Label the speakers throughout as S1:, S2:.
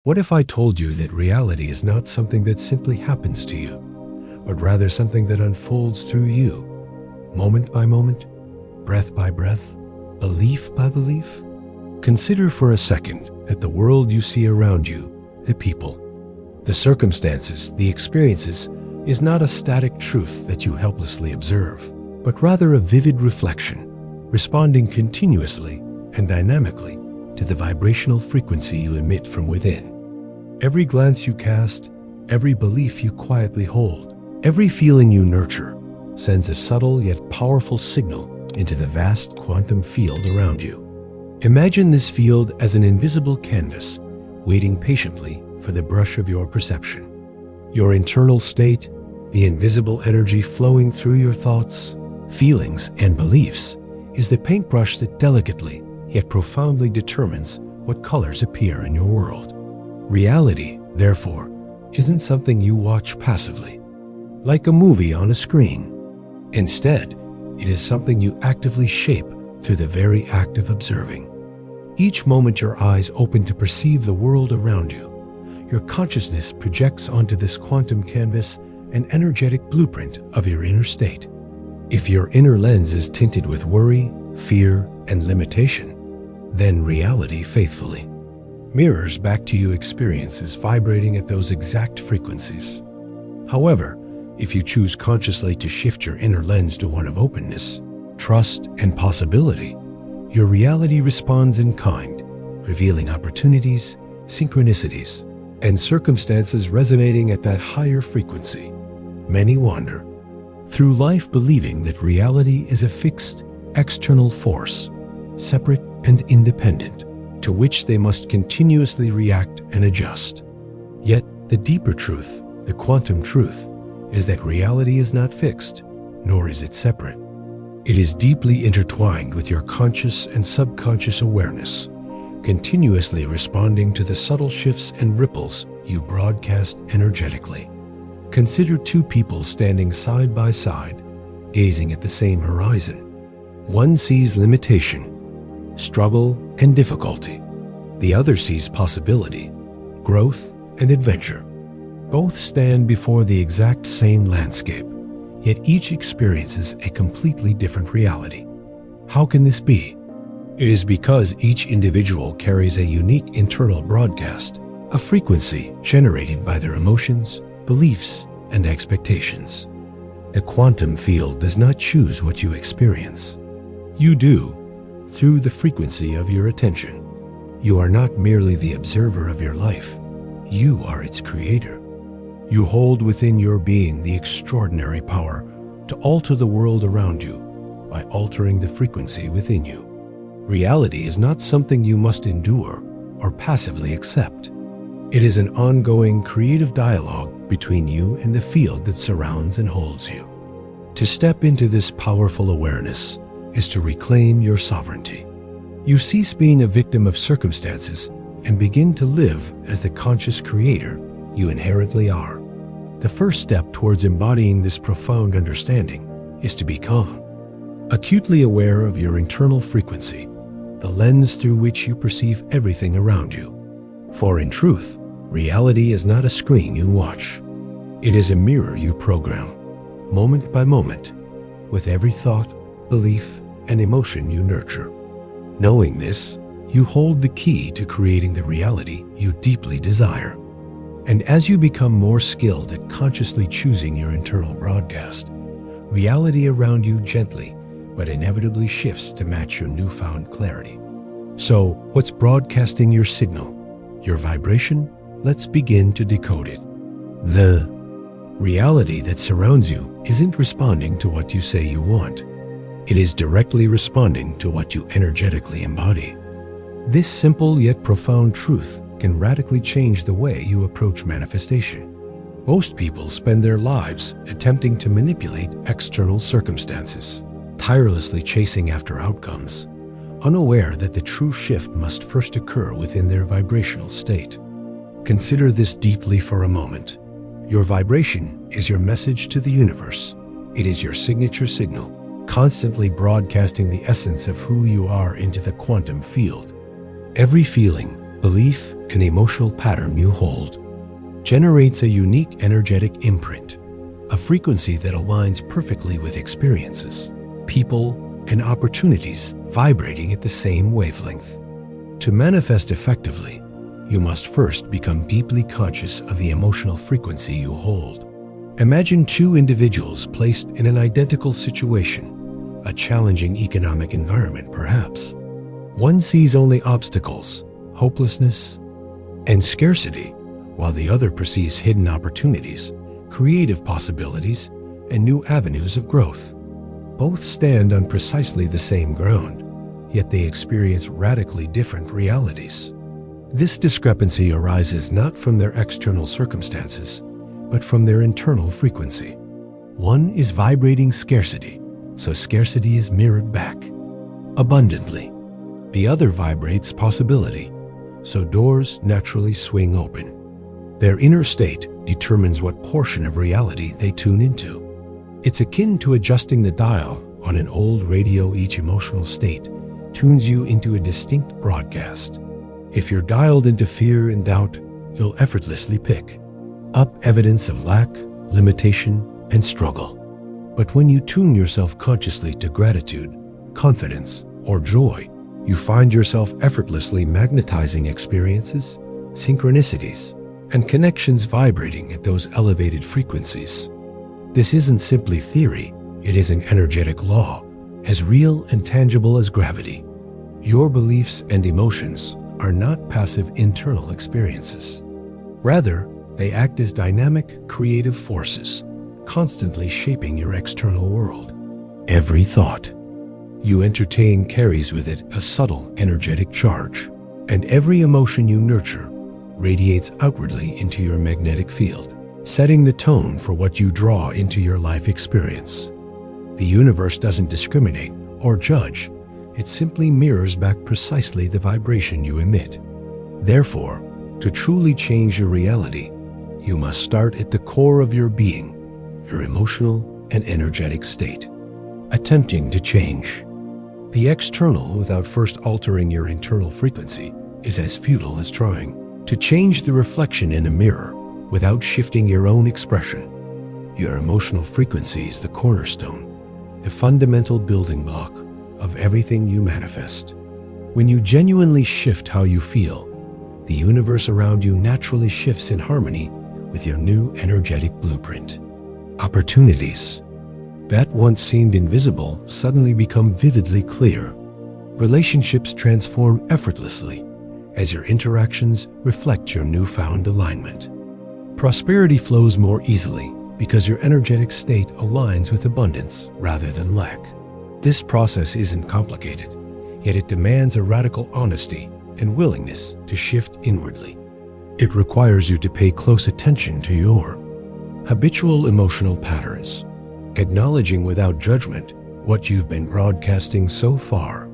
S1: What if I told you that reality is not something that simply happens to you, but rather something that unfolds through you, moment by moment, breath by breath, belief by belief? Consider for a second that the world you see around you, the people, the circumstances, the experiences, is not a static truth that you helplessly observe, but rather a vivid reflection, responding continuously and dynamically to the vibrational frequency you emit from within. Every glance you cast, every belief you quietly hold, every feeling you nurture sends a subtle yet powerful signal into the vast quantum field around you. Imagine this field as an invisible canvas, waiting patiently for the brush of your perception. Your internal state, the invisible energy flowing through your thoughts, feelings, and beliefs, is the paintbrush that delicately yet profoundly determines what colors appear in your world. Reality, therefore, isn't something you watch passively, like a movie on a screen. Instead, it is something you actively shape through the very act of observing. Each moment your eyes open to perceive the world around you, your consciousness projects onto this quantum canvas an energetic blueprint of your inner state. If your inner lens is tinted with worry, fear, and limitation, then reality faithfully mirrors back to you experiences vibrating at those exact frequencies. However, if you choose consciously to shift your inner lens to one of openness, trust, and possibility, your reality responds in kind, revealing opportunities, synchronicities, and circumstances resonating at that higher frequency. Many wander through life believing that reality is a fixed, external force, separate and independent, to which they must continuously react and adjust. Yet, the deeper truth, the quantum truth, is that reality is not fixed, nor is it separate. It is deeply intertwined with your conscious and subconscious awareness, continuously responding to the subtle shifts and ripples you broadcast energetically. Consider two people standing side by side, gazing at the same horizon. One sees limitation, struggle, and difficulty. The other sees possibility, growth, and adventure. Both stand before the exact same landscape, yet each experiences a completely different reality. How can this be? It is because each individual carries a unique internal broadcast, a frequency generated by their emotions, beliefs, and expectations. The quantum field does not choose what you experience. You do, through the frequency of your attention. You are not merely the observer of your life, you are its creator. You hold within your being the extraordinary power to alter the world around you by altering the frequency within you. Reality is not something you must endure or passively accept. It is an ongoing creative dialogue between you and the field that surrounds and holds you. To step into this powerful awareness is to reclaim your sovereignty. You cease being a victim of circumstances and begin to live as the conscious creator you inherently are. The first step towards embodying this profound understanding is to become acutely aware of your internal frequency, the lens through which you perceive everything around you. For in truth, reality is not a screen you watch. It is a mirror you program, moment by moment, with every thought, belief, and emotion you nurture. Knowing this, you hold the key to creating the reality you deeply desire. And as you become more skilled at consciously choosing your internal broadcast, reality around you gently but inevitably shifts to match your newfound clarity. So, what's broadcasting your signal? Your vibration? Let's begin to decode it. The reality that surrounds you isn't responding to what you say you want. It is directly responding to what you energetically embody. This simple yet profound truth can radically change the way you approach manifestation. Most people spend their lives attempting to manipulate external circumstances, tirelessly chasing after outcomes, unaware that the true shift must first occur within their vibrational state. Consider this deeply for a moment. Your vibration is your message to the universe. It is your signature signal, constantly broadcasting the essence of who you are into the quantum field. Every feeling, Belief, an emotional pattern you hold, generates a unique energetic imprint, a frequency that aligns perfectly with experiences, people, and opportunities vibrating at the same wavelength. To manifest effectively, you must first become deeply conscious of the emotional frequency you hold. Imagine two individuals placed in an identical situation, a challenging economic environment perhaps. One sees only obstacles, hopelessness, and scarcity, while the other perceives hidden opportunities, creative possibilities, and new avenues of growth. Both stand on precisely the same ground, yet they experience radically different realities. This discrepancy arises not from their external circumstances, but from their internal frequency. One is vibrating scarcity, so scarcity is mirrored back abundantly. The other vibrates possibility, so doors naturally swing open. Their inner state determines what portion of reality they tune into. It's akin to adjusting the dial on an old radio. Each emotional state tunes you into a distinct broadcast. If you're dialed into fear and doubt, you'll effortlessly pick up evidence of lack, limitation, and struggle. But when you tune yourself consciously to gratitude, confidence, or joy, you find yourself effortlessly magnetizing experiences, synchronicities, and connections vibrating at those elevated frequencies. This isn't simply theory, it is an energetic law, as real and tangible as gravity. Your beliefs and emotions are not passive internal experiences. Rather, they act as dynamic, creative forces, constantly shaping your external world. Every thought you entertain carries with it a subtle energetic charge, and every emotion you nurture radiates outwardly into your magnetic field, setting the tone for what you draw into your life experience. The universe doesn't discriminate or judge, it simply mirrors back precisely the vibration you emit. Therefore, to truly change your reality, you must start at the core of your being, your emotional and energetic state. Attempting to change the external without first altering your internal frequency is as futile as trying to change the reflection in a mirror without shifting your own expression. Your emotional frequency is the cornerstone, the fundamental building block of everything you manifest. When you genuinely shift how you feel, the universe around you naturally shifts in harmony with your new energetic blueprint. Opportunities that once seemed invisible suddenly become vividly clear. Relationships transform effortlessly as your interactions reflect your newfound alignment. Prosperity flows more easily because your energetic state aligns with abundance rather than lack. This process isn't complicated, yet it demands a radical honesty and willingness to shift inwardly. It requires you to pay close attention to your habitual emotional patterns, acknowledging without judgment what you've been broadcasting so far.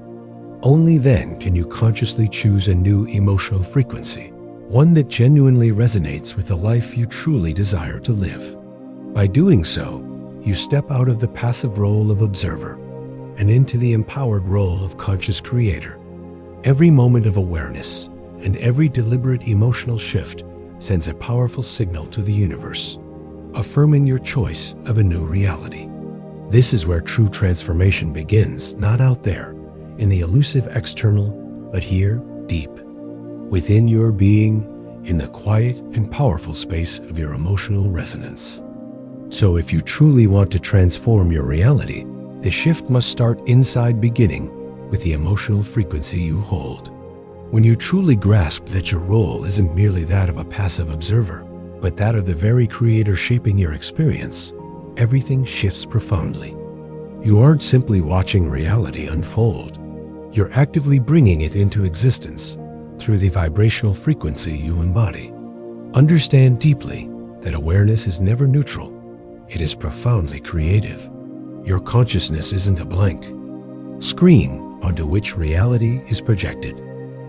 S1: Only then can you consciously choose a new emotional frequency, one that genuinely resonates with the life you truly desire to live. By doing so, you step out of the passive role of observer and into the empowered role of conscious creator. Every moment of awareness and every deliberate emotional shift sends a powerful signal to the universe, affirming your choice of a new reality. This is where true transformation begins, not out there, in the elusive external, but here, deep, within your being, in the quiet and powerful space of your emotional resonance. So if you truly want to transform your reality, the shift must start inside, beginning with the emotional frequency you hold. When you truly grasp that your role isn't merely that of a passive observer, but that of the very creator shaping your experience, everything shifts profoundly. You aren't simply watching reality unfold. You're actively bringing it into existence through the vibrational frequency you embody. Understand deeply that awareness is never neutral. It is profoundly creative. Your consciousness isn't a blank screen onto which reality is projected.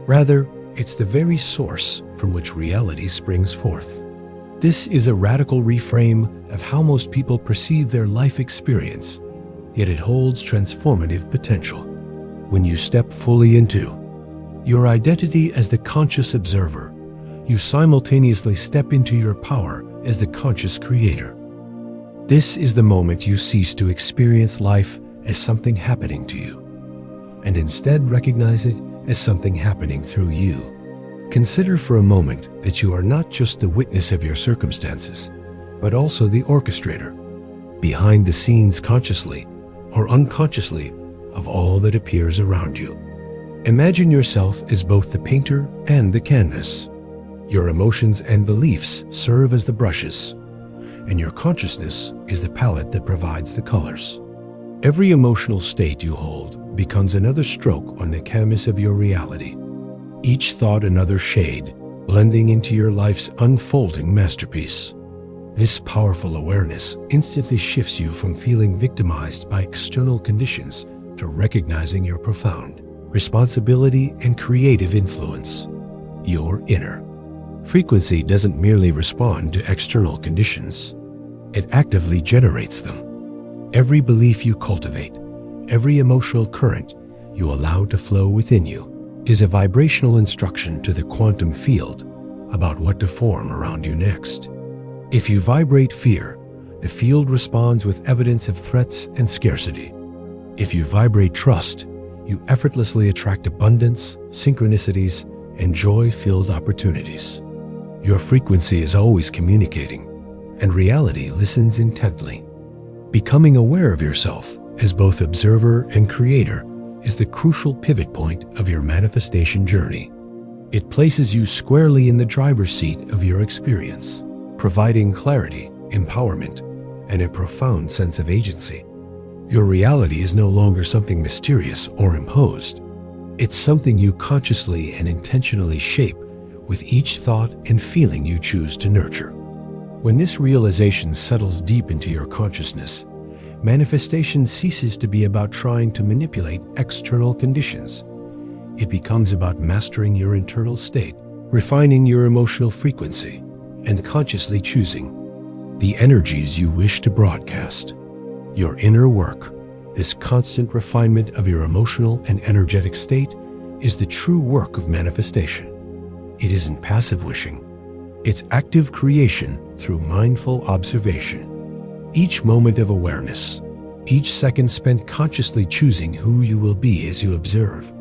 S1: Rather, it's the very source from which reality springs forth. This is a radical reframe of how most people perceive their life experience, yet it holds transformative potential. When you step fully into your identity as the conscious observer. You simultaneously step into your power as the conscious creator. This is the moment you cease to experience life as something happening to you, and instead recognize it as something happening through you. Consider for a moment that you are not just the witness of your circumstances, but also the orchestrator, behind the scenes consciously or unconsciously of all that appears around you. Imagine yourself as both the painter and the canvas. Your emotions and beliefs serve as the brushes, and your consciousness is the palette that provides the colors. Every emotional state you hold becomes another stroke on the canvas of your reality. Each thought another shade, blending into your life's unfolding masterpiece. This powerful awareness instantly shifts you from feeling victimized by external conditions to recognizing your profound responsibility and creative influence, your inner. Frequency doesn't merely respond to external conditions. It actively generates them. Every belief you cultivate, every emotional current you allow to flow within you, is a vibrational instruction to the quantum field about what to form around you next. If you vibrate fear, the field responds with evidence of threats and scarcity. If you vibrate trust, you effortlessly attract abundance, synchronicities, and joy-filled opportunities. Your frequency is always communicating, and reality listens intently. Becoming aware of yourself as both observer and creator is the crucial pivot point of your manifestation journey. It places you squarely in the driver's seat of your experience, providing clarity, empowerment, and a profound sense of agency. Your reality is no longer something mysterious or imposed. It's something you consciously and intentionally shape with each thought and feeling you choose to nurture. When this realization settles deep into your consciousness, manifestation ceases to be about trying to manipulate external conditions. It becomes about mastering your internal state, refining your emotional frequency, and consciously choosing the energies you wish to broadcast. Your inner work, this constant refinement of your emotional and energetic state, is the true work of manifestation. It isn't passive wishing. It's active creation through mindful observation. Each moment of awareness, each second spent consciously choosing who you will be as you observe,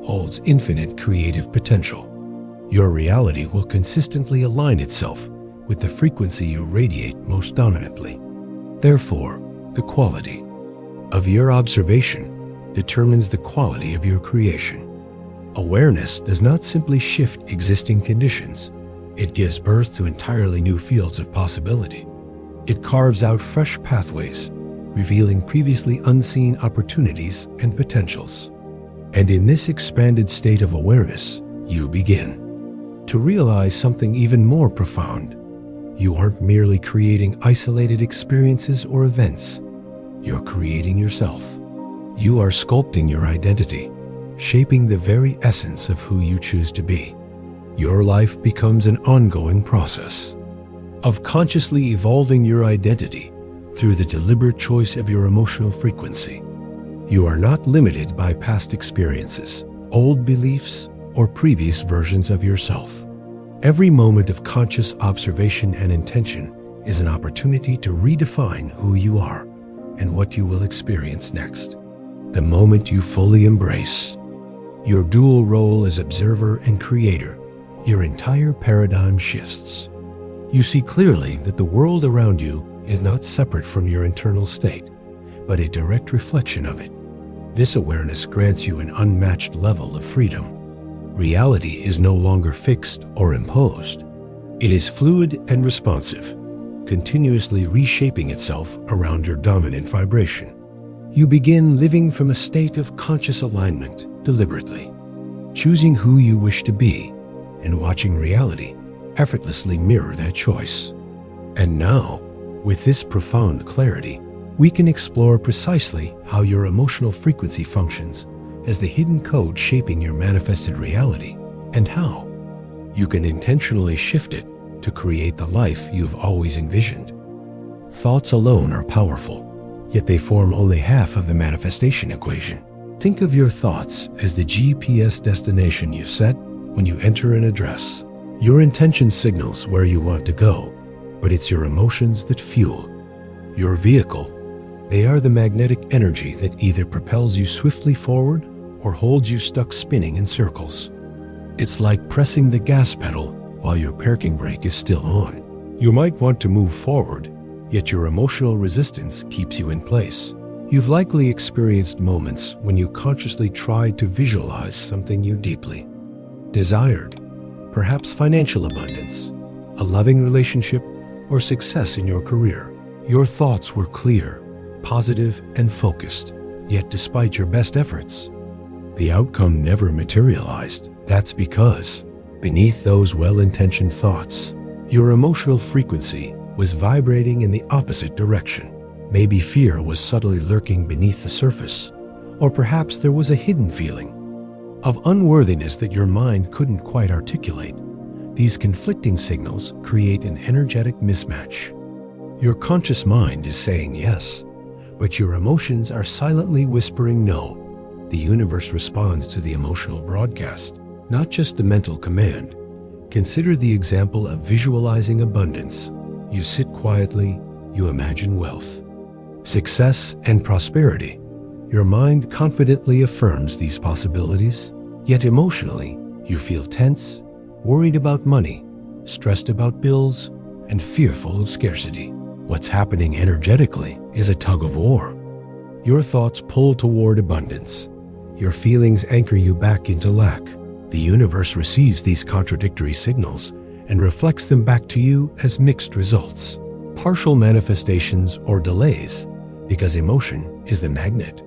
S1: holds infinite creative potential. Your reality will consistently align itself with the frequency you radiate most dominantly. Therefore, the quality of your observation determines the quality of your creation. Awareness does not simply shift existing conditions. It gives birth to entirely new fields of possibility. It carves out fresh pathways, revealing previously unseen opportunities and potentials. And in this expanded state of awareness, you begin to realize something even more profound. You aren't merely creating isolated experiences or events. You're creating yourself. You are sculpting your identity, shaping the very essence of who you choose to be. Your life becomes an ongoing process of consciously evolving your identity through the deliberate choice of your emotional frequency. You are not limited by past experiences, old beliefs, or previous versions of yourself. Every moment of conscious observation and intention is an opportunity to redefine who you are and what you will experience next. The moment you fully embrace your dual role as observer and creator, your entire paradigm shifts. You see clearly that the world around you is not separate from your internal state, but a direct reflection of it. This awareness grants you an unmatched level of freedom. Reality is no longer fixed or imposed. It is fluid and responsive, continuously reshaping itself around your dominant vibration. You begin living from a state of conscious alignment deliberately, choosing who you wish to be and watching reality effortlessly mirror that choice. And now, with this profound clarity, we can explore precisely how your emotional frequency functions as the hidden code shaping your manifested reality, and how you can intentionally shift it to create the life you've always envisioned. Thoughts alone are powerful, yet they form only half of the manifestation equation. Think of your thoughts as the GPS destination you set when you enter an address. Your intention signals where you want to go, but it's your emotions that fuel your vehicle. They are the magnetic energy that either propels you swiftly forward or holds you stuck spinning in circles. It's like pressing the gas pedal while your parking brake is still on. You might want to move forward, yet your emotional resistance keeps you in place. You've likely experienced moments when you consciously tried to visualize something you deeply desired, perhaps financial abundance, a loving relationship, or success in your career. Your thoughts were clear, positive, and focused, yet despite your best efforts, the outcome never materialized. That's because beneath those well-intentioned thoughts, your emotional frequency was vibrating in the opposite direction. Maybe fear was subtly lurking beneath the surface, or perhaps there was a hidden feeling of unworthiness that your mind couldn't quite articulate. These conflicting signals create an energetic mismatch. Your conscious mind is saying yes, but your emotions are silently whispering no. The universe responds to the emotional broadcast, not just the mental command. Consider the example of visualizing abundance. You sit quietly, you imagine wealth, success, and prosperity. Your mind confidently affirms these possibilities, yet emotionally, you feel tense, worried about money, stressed about bills, and fearful of scarcity. What's happening energetically is a tug of war. Your thoughts pull toward abundance. Your feelings anchor you back into lack. The universe receives these contradictory signals and reflects them back to you as mixed results, partial manifestations or delays, because emotion is the magnet.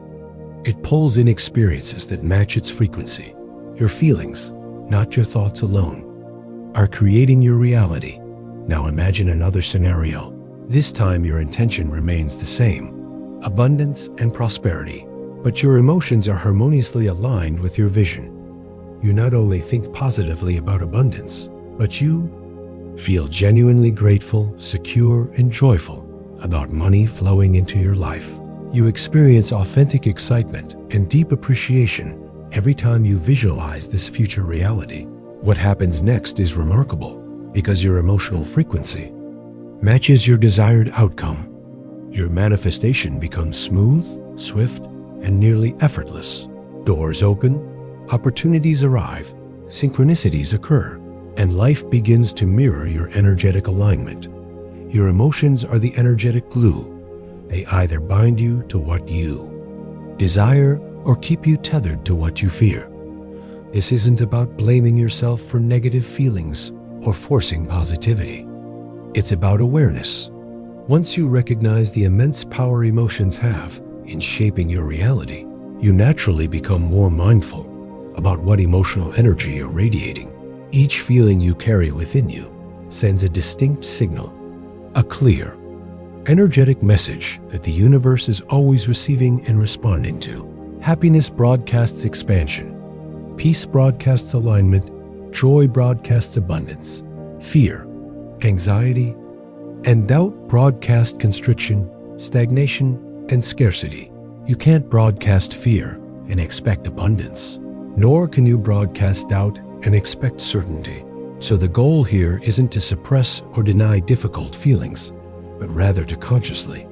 S1: It pulls in experiences that match its frequency. Your feelings, not your thoughts alone, are creating your reality. Now imagine another scenario. This time your intention remains the same, abundance and prosperity, but your emotions are harmoniously aligned with your vision. You not only think positively about abundance, but you feel genuinely grateful, secure, and joyful about money flowing into your life. You experience authentic excitement and deep appreciation every time you visualize this future reality. What happens next is remarkable because your emotional frequency matches your desired outcome. Your manifestation becomes smooth, swift, and nearly effortless. Doors open, opportunities arrive, synchronicities occur, and life begins to mirror your energetic alignment. Your emotions are the energetic glue. They either bind you to what you desire or keep you tethered to what you fear. This isn't about blaming yourself for negative feelings or forcing positivity. It's about awareness. Once you recognize the immense power emotions have in shaping your reality, you naturally become more mindful about what emotional energy you're radiating. Each feeling you carry within you sends a distinct signal, a clear, energetic message that the universe is always receiving and responding to. Happiness broadcasts expansion. Peace broadcasts alignment. Joy broadcasts abundance. Fear, anxiety, and doubt broadcast constriction, stagnation, and scarcity. You can't broadcast fear and expect abundance, nor can you broadcast doubt and expect certainty. So the goal here isn't to suppress or deny difficult feelings, but rather to consciously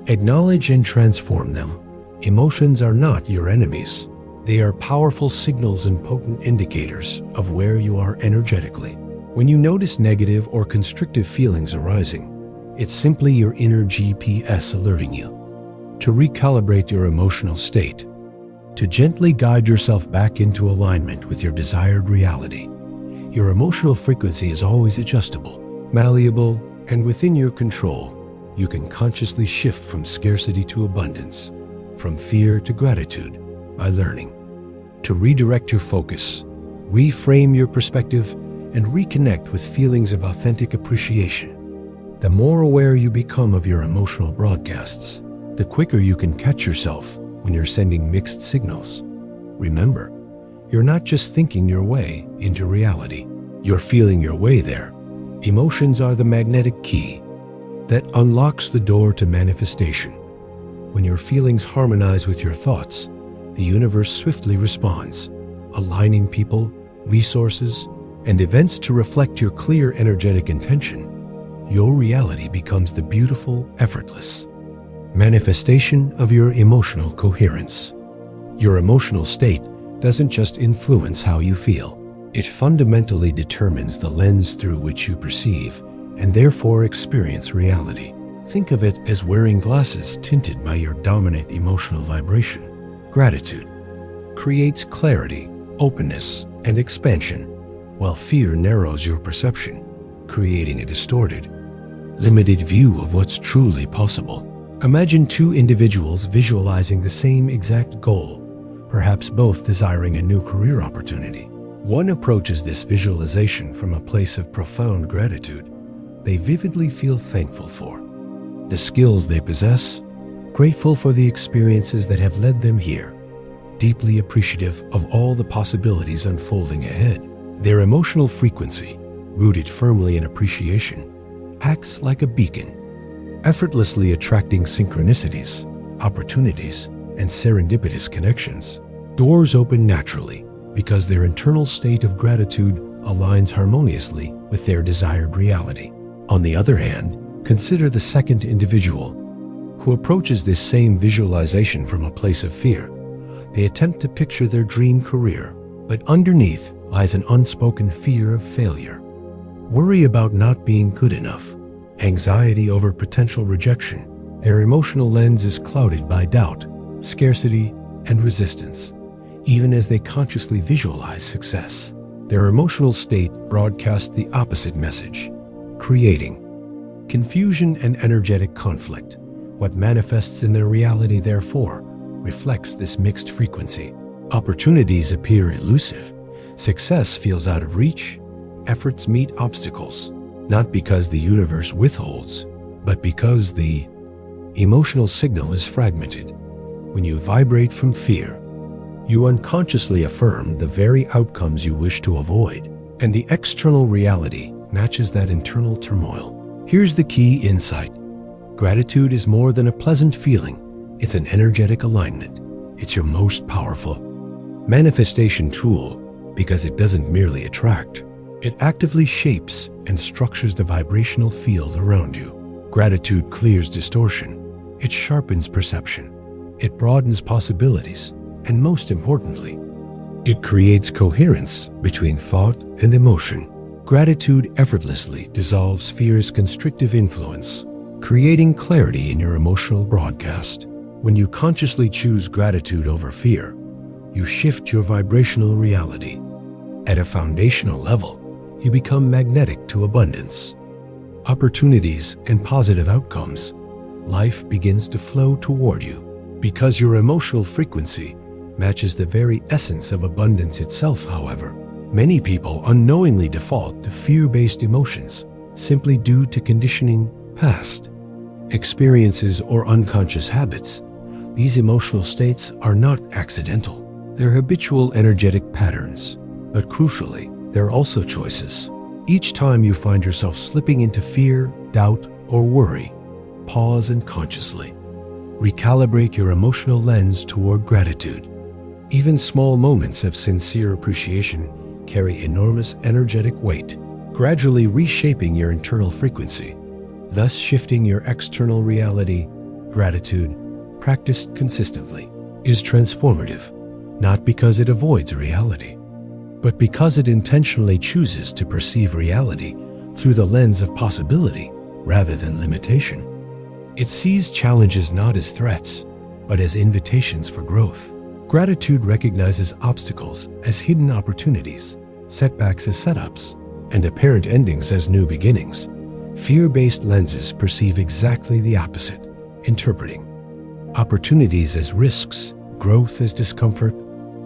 S1: acknowledge and transform them. Emotions are not your enemies. They are powerful signals and potent indicators of where you are energetically. When you notice negative or constrictive feelings arising, it's simply your inner GPS alerting you to recalibrate your emotional state, to gently guide yourself back into alignment with your desired reality. Your emotional frequency is always adjustable, malleable, and within your control. You can consciously shift from scarcity to abundance, from fear to gratitude, by learning to redirect your focus, reframe your perspective, and reconnect with feelings of authentic appreciation. The more aware you become of your emotional broadcasts, the quicker you can catch yourself when you're sending mixed signals. Remember, you're not just thinking your way into reality, you're feeling your way there. Emotions are the magnetic key that unlocks the door to manifestation. When your feelings harmonize with your thoughts, the universe swiftly responds, aligning people, resources, and events to reflect your clear energetic intention. Your reality becomes the beautiful, effortless manifestation of your emotional coherence. Your emotional state doesn't just influence how you feel. It fundamentally determines the lens through which you perceive and therefore experience reality. Think of it as wearing glasses tinted by your dominant emotional vibration. Gratitude creates clarity, openness, and expansion, while fear narrows your perception, creating a distorted, limited view of what's truly possible. Imagine two individuals visualizing the same exact goal, perhaps both desiring a new career opportunity. One approaches this visualization from a place of profound gratitude they vividly feel thankful for, the skills they possess, grateful for the experiences that have led them here, deeply appreciative of all the possibilities unfolding ahead. Their emotional frequency, rooted firmly in appreciation, acts like a beacon, effortlessly attracting synchronicities, opportunities, and serendipitous connections. Doors open naturally because their internal state of gratitude aligns harmoniously with their desired reality. On the other hand, consider the second individual who approaches this same visualization from a place of fear. They attempt to picture their dream career, but underneath lies an unspoken fear of failure, worry about not being good enough, anxiety over potential rejection. Their emotional lens is clouded by doubt, scarcity, and resistance, even as they consciously visualize success. Their emotional state broadcasts the opposite message, creating confusion and energetic conflict. What manifests in their reality, therefore, reflects this mixed frequency. Opportunities appear elusive, success feels out of reach, efforts meet obstacles, not because the universe withholds, but because the emotional signal is fragmented. When you vibrate from fear, you unconsciously affirm the very outcomes you wish to avoid, and the external reality matches that internal turmoil. Here's the key insight. Gratitude is more than a pleasant feeling. It's an energetic alignment. It's your most powerful manifestation tool because it doesn't merely attract. It actively shapes and structures the vibrational field around you. Gratitude clears distortion. It sharpens perception. It broadens possibilities. And most importantly, it creates coherence between thought and emotion. Gratitude effortlessly dissolves fear's constrictive influence, creating clarity in your emotional broadcast. When you consciously choose gratitude over fear, you shift your vibrational reality. At a foundational level, you become magnetic to abundance, opportunities, and positive outcomes. Life begins to flow toward you because your emotional frequency matches the very essence of abundance itself. However, many people unknowingly default to fear-based emotions simply due to conditioning, past experiences, or unconscious habits. These emotional states are not accidental. They're habitual energetic patterns, but crucially, they're also choices. Each time you find yourself slipping into fear, doubt, or worry, pause and consciously recalibrate your emotional lens toward gratitude. Even small moments of sincere appreciation carry enormous energetic weight, gradually reshaping your internal frequency, thus shifting your external reality. Gratitude, practiced consistently, is transformative, not because it avoids reality, but because it intentionally chooses to perceive reality through the lens of possibility rather than limitation. It sees challenges not as threats, but as invitations for growth. Gratitude recognizes obstacles as hidden opportunities, setbacks as setups, and apparent endings as new beginnings. Fear-based lenses perceive exactly the opposite, interpreting opportunities as risks, growth as discomfort,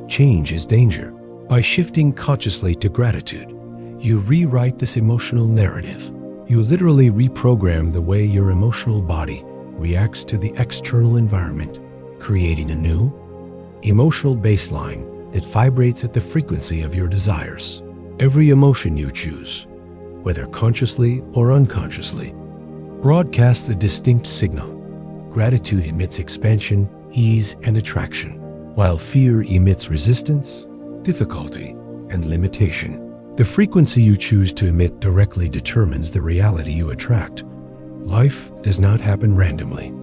S1: change as danger. By shifting consciously to gratitude, you rewrite this emotional narrative. You literally reprogram the way your emotional body reacts to the external environment, creating a new, emotional baseline that vibrates at the frequency of your desires. Every emotion you choose, whether consciously or unconsciously, broadcasts a distinct signal. Gratitude emits expansion, ease, and attraction. while fear emits resistance, difficulty, and limitation. The frequency you choose to emit directly determines the reality you attract. Life does not happen randomly.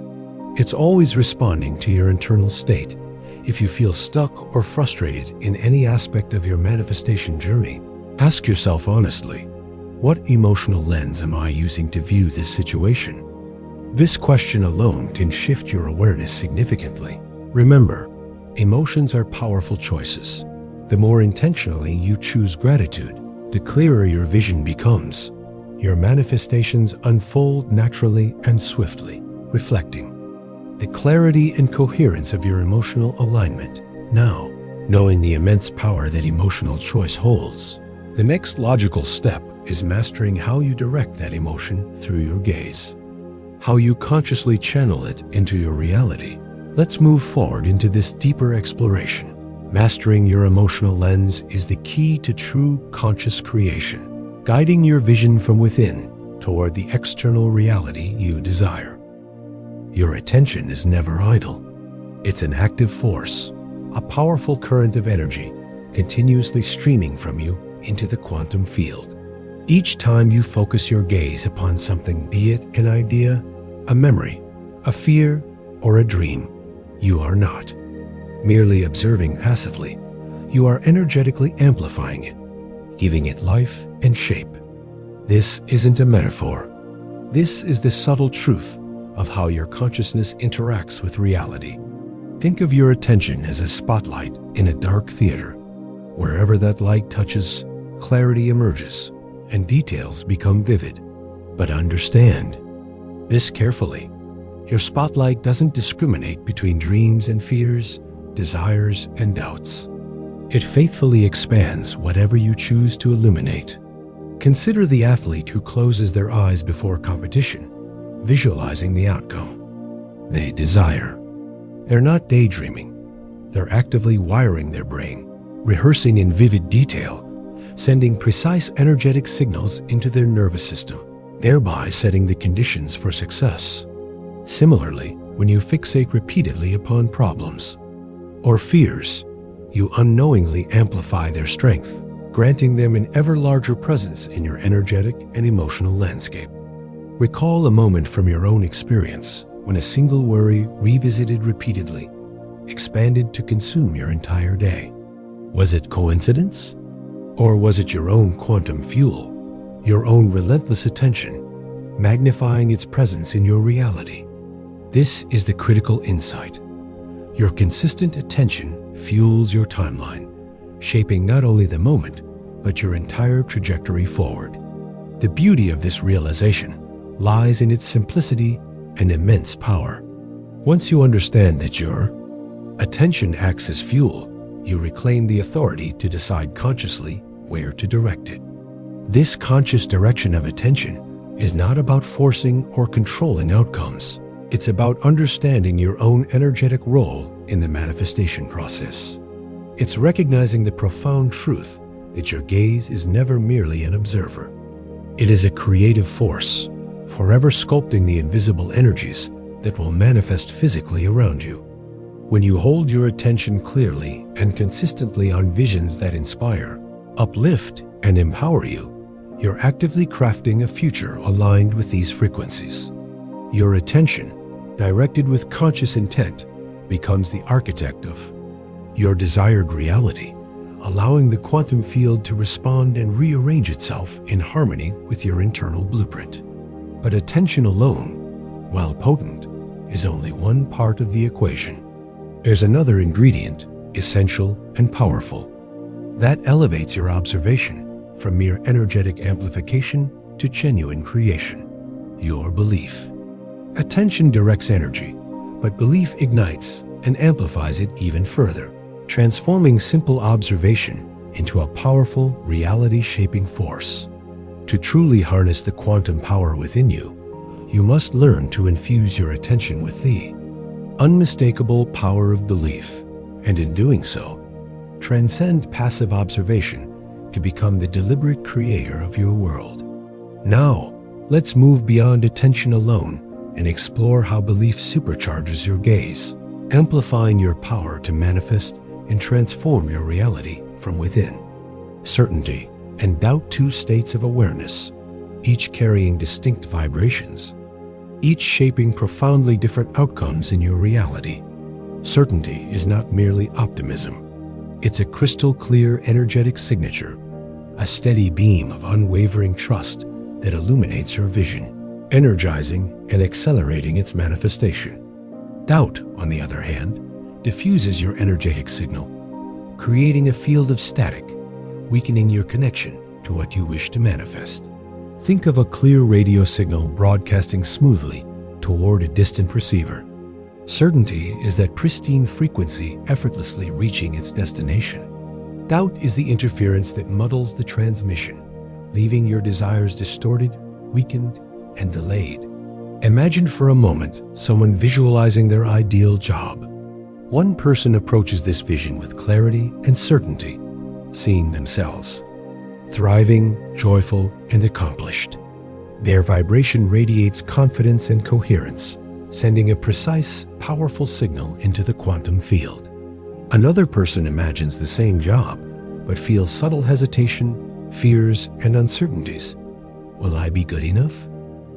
S1: It's always responding to your internal state. If you feel stuck or frustrated in any aspect of your manifestation journey, ask yourself honestly, what emotional lens am I using to view this situation? This question alone can shift your awareness significantly. Remember, emotions are powerful choices. The more intentionally you choose gratitude, the clearer your vision becomes. Your manifestations unfold naturally and swiftly, reflecting the clarity and coherence of your emotional alignment. Now, knowing the immense power that emotional choice holds, the next logical step is mastering how you direct that emotion through your gaze, how you consciously channel it into your reality. Let's move forward into this deeper exploration. Mastering your emotional lens is the key to true conscious creation, guiding your vision from within toward the external reality you desire. Your attention is never idle. It's an active force, a powerful current of energy continuously streaming from you into the quantum field. Each time you focus your gaze upon something, be it an idea, a memory, a fear, or a dream, you are not merely observing passively. You are energetically amplifying it, giving it life and shape. This isn't a metaphor. This is the subtle truth of how your consciousness interacts with reality. Think of your attention as a spotlight in a dark theater. Wherever that light touches, clarity emerges and details become vivid. But understand this carefully. Your spotlight doesn't discriminate between dreams and fears, desires and doubts. It faithfully expands whatever you choose to illuminate. Consider the athlete who closes their eyes before competition, visualizing the outcome they desire. They're not daydreaming. They're actively wiring their brain, rehearsing in vivid detail, sending precise energetic signals into their nervous system, thereby setting the conditions for success. Similarly, when you fixate repeatedly upon problems or fears, you unknowingly amplify their strength, granting them an ever larger presence in your energetic and emotional landscape. Recall a moment from your own experience when a single worry, revisited repeatedly, expanded to consume your entire day. Was it coincidence? Or was it your own quantum fuel, your own relentless attention, magnifying its presence in your reality? This is the critical insight. Your consistent attention fuels your timeline, shaping not only the moment, but your entire trajectory forward. The beauty of this realization lies in its simplicity and immense power. Once you understand that your attention acts as fuel, you reclaim the authority to decide consciously where to direct it. This conscious direction of attention is not about forcing or controlling outcomes. It's about understanding your own energetic role in the manifestation process. It's recognizing the profound truth that your gaze is never merely an observer. It is a creative force, forever sculpting the invisible energies that will manifest physically around you. When you hold your attention clearly and consistently on visions that inspire, uplift, and empower you, you're actively crafting a future aligned with these frequencies. Your attention, directed with conscious intent, becomes the architect of your desired reality, allowing the quantum field to respond and rearrange itself in harmony with your internal blueprint. But attention alone, while potent, is only one part of the equation. There's another ingredient, essential and powerful, that elevates your observation from mere energetic amplification to genuine creation: your belief. Attention directs energy, but belief ignites and amplifies it even further, transforming simple observation into a powerful, reality-shaping force. To truly harness the quantum power within you, you must learn to infuse your attention with the unmistakable power of belief, and in doing so, transcend passive observation to become the deliberate creator of your world. Now, let's move beyond attention alone and explore how belief supercharges your gaze. amplifying your power to manifest and transform your reality from within. Certainty and doubt, two states of awareness, each carrying distinct vibrations, each shaping profoundly different outcomes in your reality. Certainty is not merely optimism. It's a crystal clear energetic signature, a steady beam of unwavering trust that illuminates your vision, energizing and accelerating its manifestation. Doubt, on the other hand, diffuses your energetic signal, creating a field of static, weakening your connection to what you wish to manifest. Think of a clear radio signal broadcasting smoothly toward a distant receiver. Certainty is that pristine frequency effortlessly reaching its destination. Doubt is the interference that muddles the transmission, leaving your desires distorted, weakened, and delayed. Imagine for a moment someone visualizing their ideal job. One person approaches this vision with clarity and certainty, seeing themselves thriving, joyful, and accomplished. Their vibration radiates confidence and coherence, sending a precise, powerful signal into the quantum field. Another person imagines the same job, but feels subtle hesitation, fears, and uncertainties. Will I be good enough?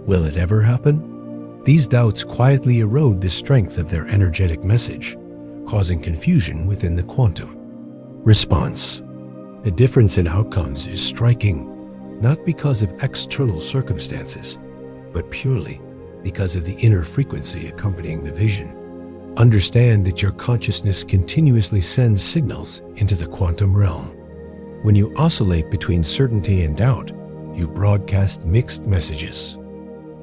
S1: Will it ever happen? These doubts quietly erode the strength of their energetic message, causing confusion within the quantum. Response. The difference in outcomes is striking, not because of external circumstances, but purely because of the inner frequency accompanying the vision. Understand that your consciousness continuously sends signals into the quantum realm. When you oscillate between certainty and doubt, you broadcast mixed messages.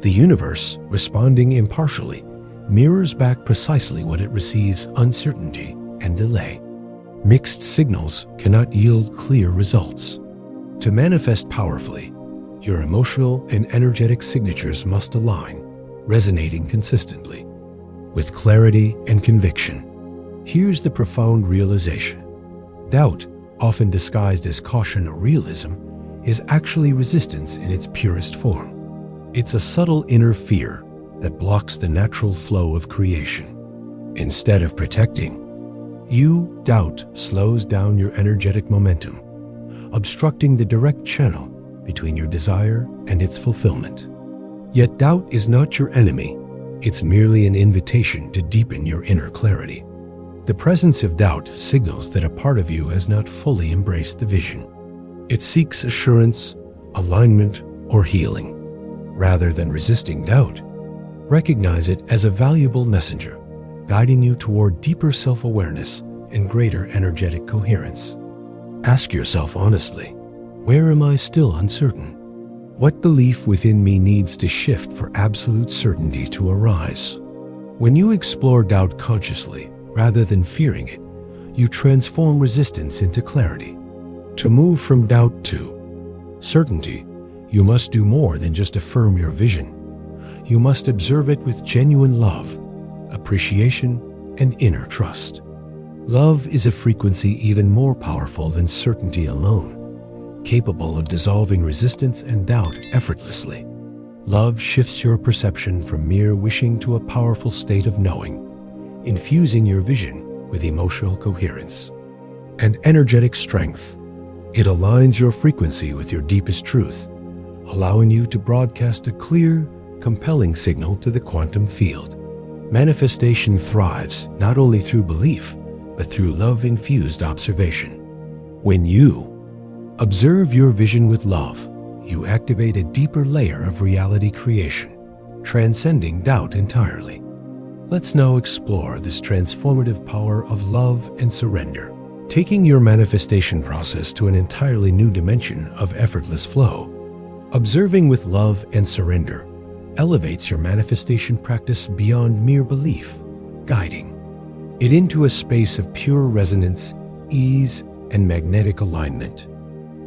S1: The universe, responding impartially, mirrors back precisely what it receives: uncertainty and delay. Mixed signals cannot yield clear results. To manifest powerfully, your emotional and energetic signatures must align, resonating consistently, with clarity and conviction. Here's the profound realization. Doubt, often disguised as caution or realism, is actually resistance in its purest form. It's a subtle inner fear that blocks the natural flow of creation. Instead of protecting, doubt slows down your energetic momentum, obstructing the direct channel between your desire and its fulfillment. Yet doubt is not your enemy. It's merely an invitation to deepen your inner clarity. The presence of doubt signals that a part of you has not fully embraced the vision. It seeks assurance, alignment, or healing. Rather than resisting doubt, recognize it as a valuable messenger, guiding you toward deeper self-awareness and greater energetic coherence. Ask yourself honestly, where am I still uncertain? What belief within me needs to shift for absolute certainty to arise? When you explore doubt consciously, rather than fearing it, you transform resistance into clarity. To move from doubt to certainty, you must do more than just affirm your vision. You must observe it with genuine love, appreciation, and inner trust. Love is a frequency even more powerful than certainty alone, capable of dissolving resistance and doubt effortlessly. Love shifts your perception from mere wishing to a powerful state of knowing, infusing your vision with emotional coherence and energetic strength. It aligns your frequency with your deepest truth, allowing you to broadcast a clear, compelling signal to the quantum field. Manifestation thrives not only through belief, but through love-infused observation. When you observe your vision with love, you activate a deeper layer of reality creation, transcending doubt entirely. Let's now explore this transformative power of love and surrender, taking your manifestation process to an entirely new dimension of effortless flow. Observing with love and surrender elevates your manifestation practice beyond mere belief, guiding it into a space of pure resonance, ease, and magnetic alignment.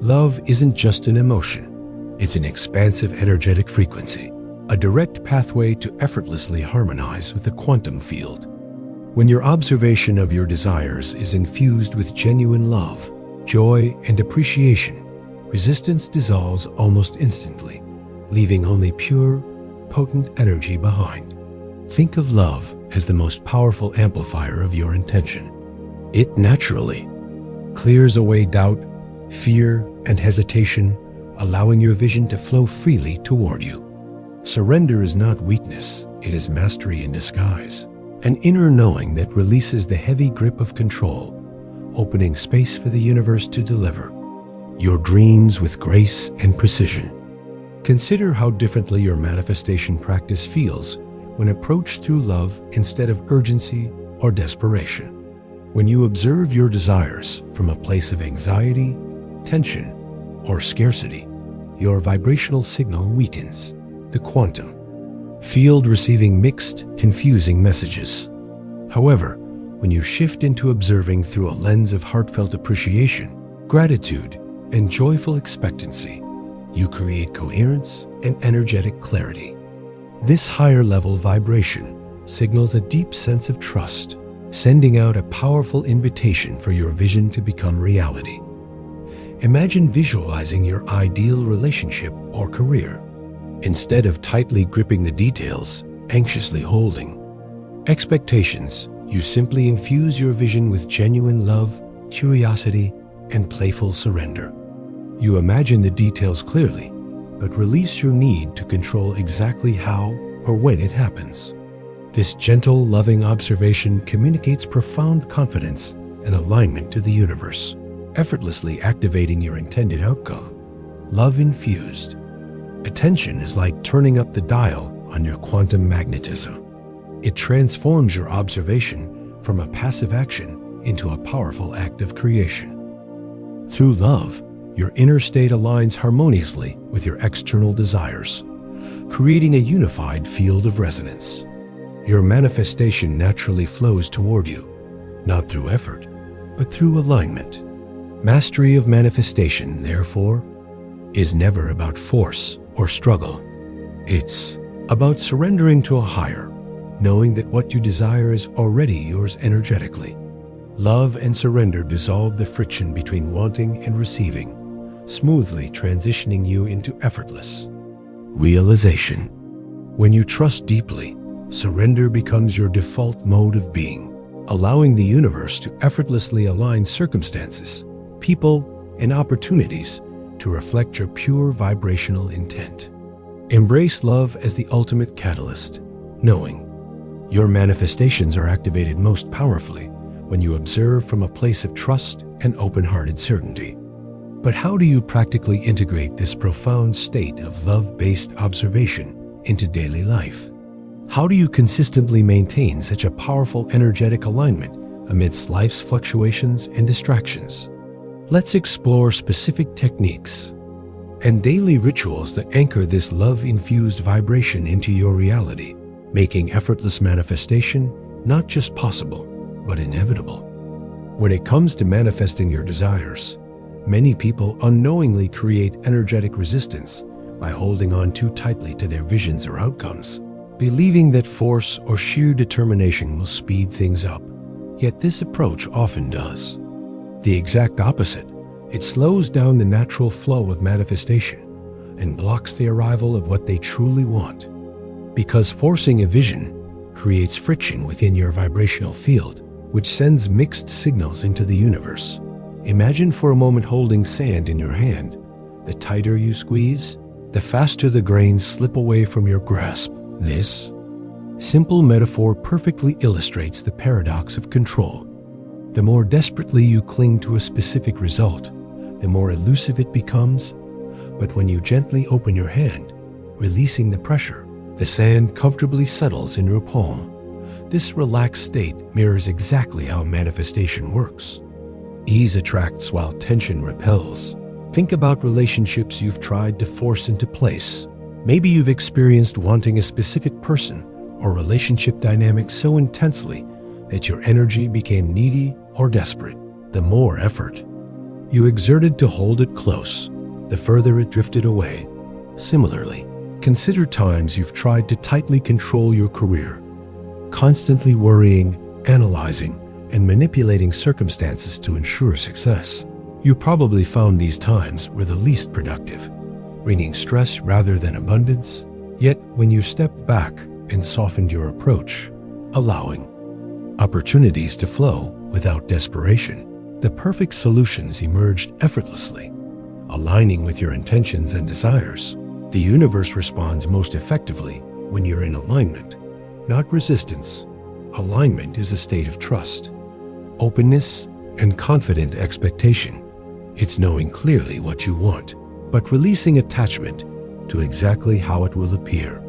S1: Love isn't just an emotion, it's an expansive energetic frequency, a direct pathway to effortlessly harmonize with the quantum field. When your observation of your desires is infused with genuine love, joy, and appreciation, resistance dissolves almost instantly, leaving only pure, potent energy behind. Think of love as the most powerful amplifier of your intention. It naturally clears away doubt, fear, and hesitation, allowing your vision to flow freely toward you. Surrender is not weakness, it is mastery in disguise, an inner knowing that releases the heavy grip of control, opening space for the universe to deliver your dreams with grace and precision. Consider how differently your manifestation practice feels when approached through love instead of urgency or desperation. When you observe your desires from a place of anxiety, tension, or scarcity, your vibrational signal weakens, the quantum field receiving mixed, confusing messages. However, when you shift into observing through a lens of heartfelt appreciation, gratitude, and joyful expectancy, you create coherence and energetic clarity. This higher level vibration signals a deep sense of trust, sending out a powerful invitation for your vision to become reality. Imagine visualizing your ideal relationship or career. Instead of tightly gripping the details, anxiously holding expectations, you simply infuse your vision with genuine love, curiosity, and playful surrender. You imagine the details clearly, but release your need to control exactly how or when it happens. This gentle, loving observation communicates profound confidence and alignment to the universe, effortlessly activating your intended outcome. Love-infused attention is like turning up the dial on your quantum magnetism. It transforms your observation from a passive action into a powerful act of creation. Through love, your inner state aligns harmoniously with your external desires, creating a unified field of resonance. Your manifestation naturally flows toward you, not through effort, but through alignment. Mastery of manifestation, therefore, is never about force or struggle. It's about surrendering to a higher, knowing that what you desire is already yours energetically. Love and surrender dissolve the friction between wanting and receiving, smoothly transitioning you into effortless realization. When you trust deeply, surrender becomes your default mode of being, allowing the universe to effortlessly align circumstances, people, and opportunities to reflect your pure vibrational intent. Embrace love as the ultimate catalyst, knowing your manifestations are activated most powerfully when you observe from a place of trust and open-hearted certainty. But how do you practically integrate this profound state of love-based observation into daily life? How do you consistently maintain such a powerful energetic alignment amidst life's fluctuations and distractions? Let's explore specific techniques and daily rituals that anchor this love-infused vibration into your reality, making effortless manifestation not just possible, but inevitable. When it comes to manifesting your desires, many people unknowingly create energetic resistance by holding on too tightly to their visions or outcomes, believing that force or sheer determination will speed things up. Yet this approach often does the exact opposite. It slows down the natural flow of manifestation and blocks the arrival of what they truly want. Because forcing a vision creates friction within your vibrational field, which sends mixed signals into the universe. Imagine for a moment holding sand in your hand. The tighter you squeeze, the faster the grains slip away from your grasp. This simple metaphor perfectly illustrates the paradox of control. The more desperately you cling to a specific result, the more elusive it becomes. But when you gently open your hand, releasing the pressure, the sand comfortably settles in your palm. This relaxed state mirrors exactly how manifestation works. Ease attracts while tension repels. Think about relationships you've tried to force into place. Maybe you've experienced wanting a specific person or relationship dynamic so intensely that your energy became needy or desperate. The more effort you exerted to hold it close, the further it drifted away. Similarly, consider times you've tried to tightly control your career, constantly worrying, analyzing, and manipulating circumstances to ensure success. You probably found these times were the least productive, bringing stress rather than abundance. Yet, when you stepped back and softened your approach, allowing opportunities to flow without desperation. The perfect solutions emerged effortlessly, aligning with your intentions and desires. The universe responds most effectively when you're in alignment, not resistance. Alignment is a state of trust, openness, and confident expectation. It's knowing clearly what you want, but releasing attachment to exactly how it will appear.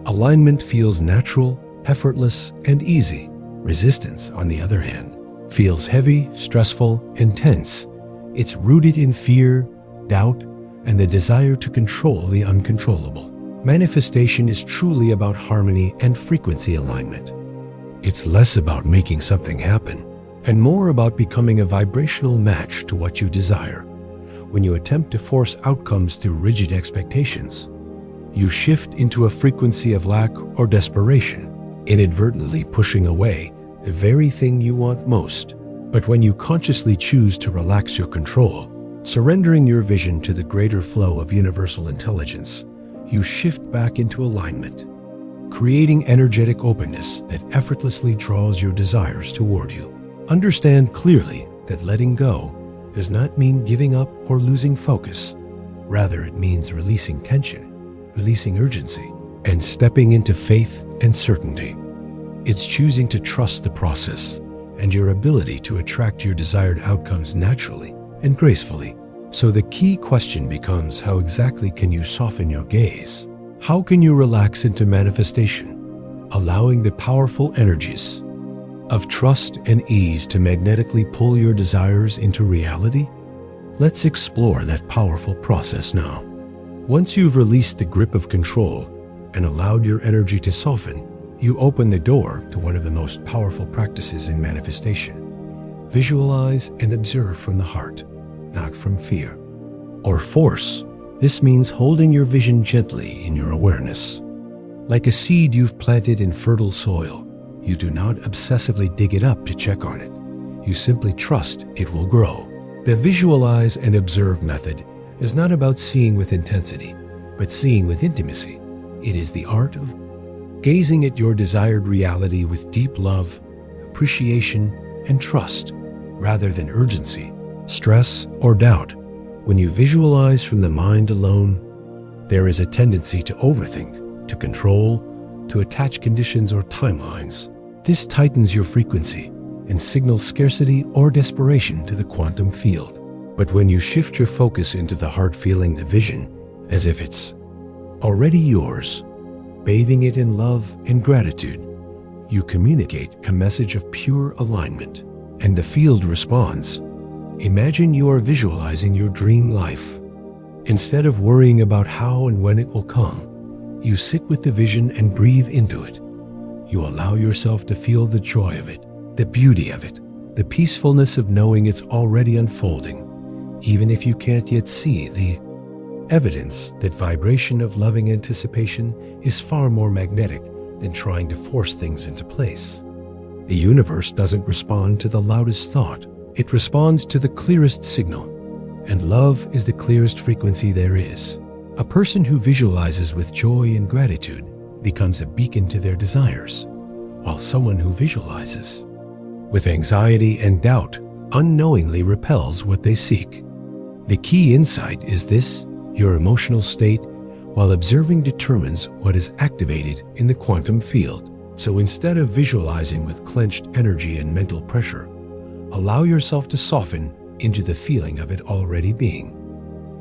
S1: Alignment feels natural, effortless, and easy. Resistance, on the other hand, feels heavy, stressful, and tense. It's rooted in fear, doubt, and the desire to control the uncontrollable. Manifestation is truly about harmony and frequency alignment. It's less about making something happen and more about becoming a vibrational match to what you desire. When you attempt to force outcomes through rigid expectations, you shift into a frequency of lack or desperation, inadvertently pushing away the very thing you want most. But when you consciously choose to relax your control, surrendering your vision to the greater flow of universal intelligence, you shift back into alignment, creating energetic openness that effortlessly draws your desires toward you. Understand clearly that letting go does not mean giving up or losing focus. Rather, it means releasing tension, releasing urgency, and stepping into faith and certainty. It's choosing to trust the process and your ability to attract your desired outcomes naturally and gracefully. So the key question becomes, how exactly can you soften your gaze? How can you relax into manifestation, allowing the powerful energies of trust and ease to magnetically pull your desires into reality? Let's explore that powerful process now. Once you've released the grip of control and allowed your energy to soften, you open the door to one of the most powerful practices in manifestation. Visualize and observe from the heart, not from fear or force. This means holding your vision gently in your awareness. Like a seed you've planted in fertile soil, you do not obsessively dig it up to check on it. You simply trust it will grow. The visualize and observe method is not about seeing with intensity, but seeing with intimacy. It is the art of gazing at your desired reality with deep love, appreciation, and trust, rather than urgency, stress, or doubt. When you visualize from the mind alone, there is a tendency to overthink, to control, to attach conditions or timelines. This tightens your frequency and signals scarcity or desperation to the quantum field. But when you shift your focus into the heart, feeling the vision as if it's already yours, bathing it in love and gratitude, you communicate a message of pure alignment, and the field responds. Imagine you are visualizing your dream life. Instead of worrying about how and when it will come, you sit with the vision and breathe into it. You allow yourself to feel the joy of it, the beauty of it, the peacefulness of knowing it's already unfolding, even if you can't yet see the evidence. That vibration of loving anticipation is far more magnetic than trying to force things into place. The universe doesn't respond to the loudest thought. It responds to the clearest signal, and love is the clearest frequency there is. A person who visualizes with joy and gratitude becomes a beacon to their desires, while someone who visualizes with anxiety and doubt unknowingly repels what they seek. The key insight is this: your emotional state while observing determines what is activated in the quantum field. So instead of visualizing with clenched energy and mental pressure, allow yourself to soften into the feeling of it already being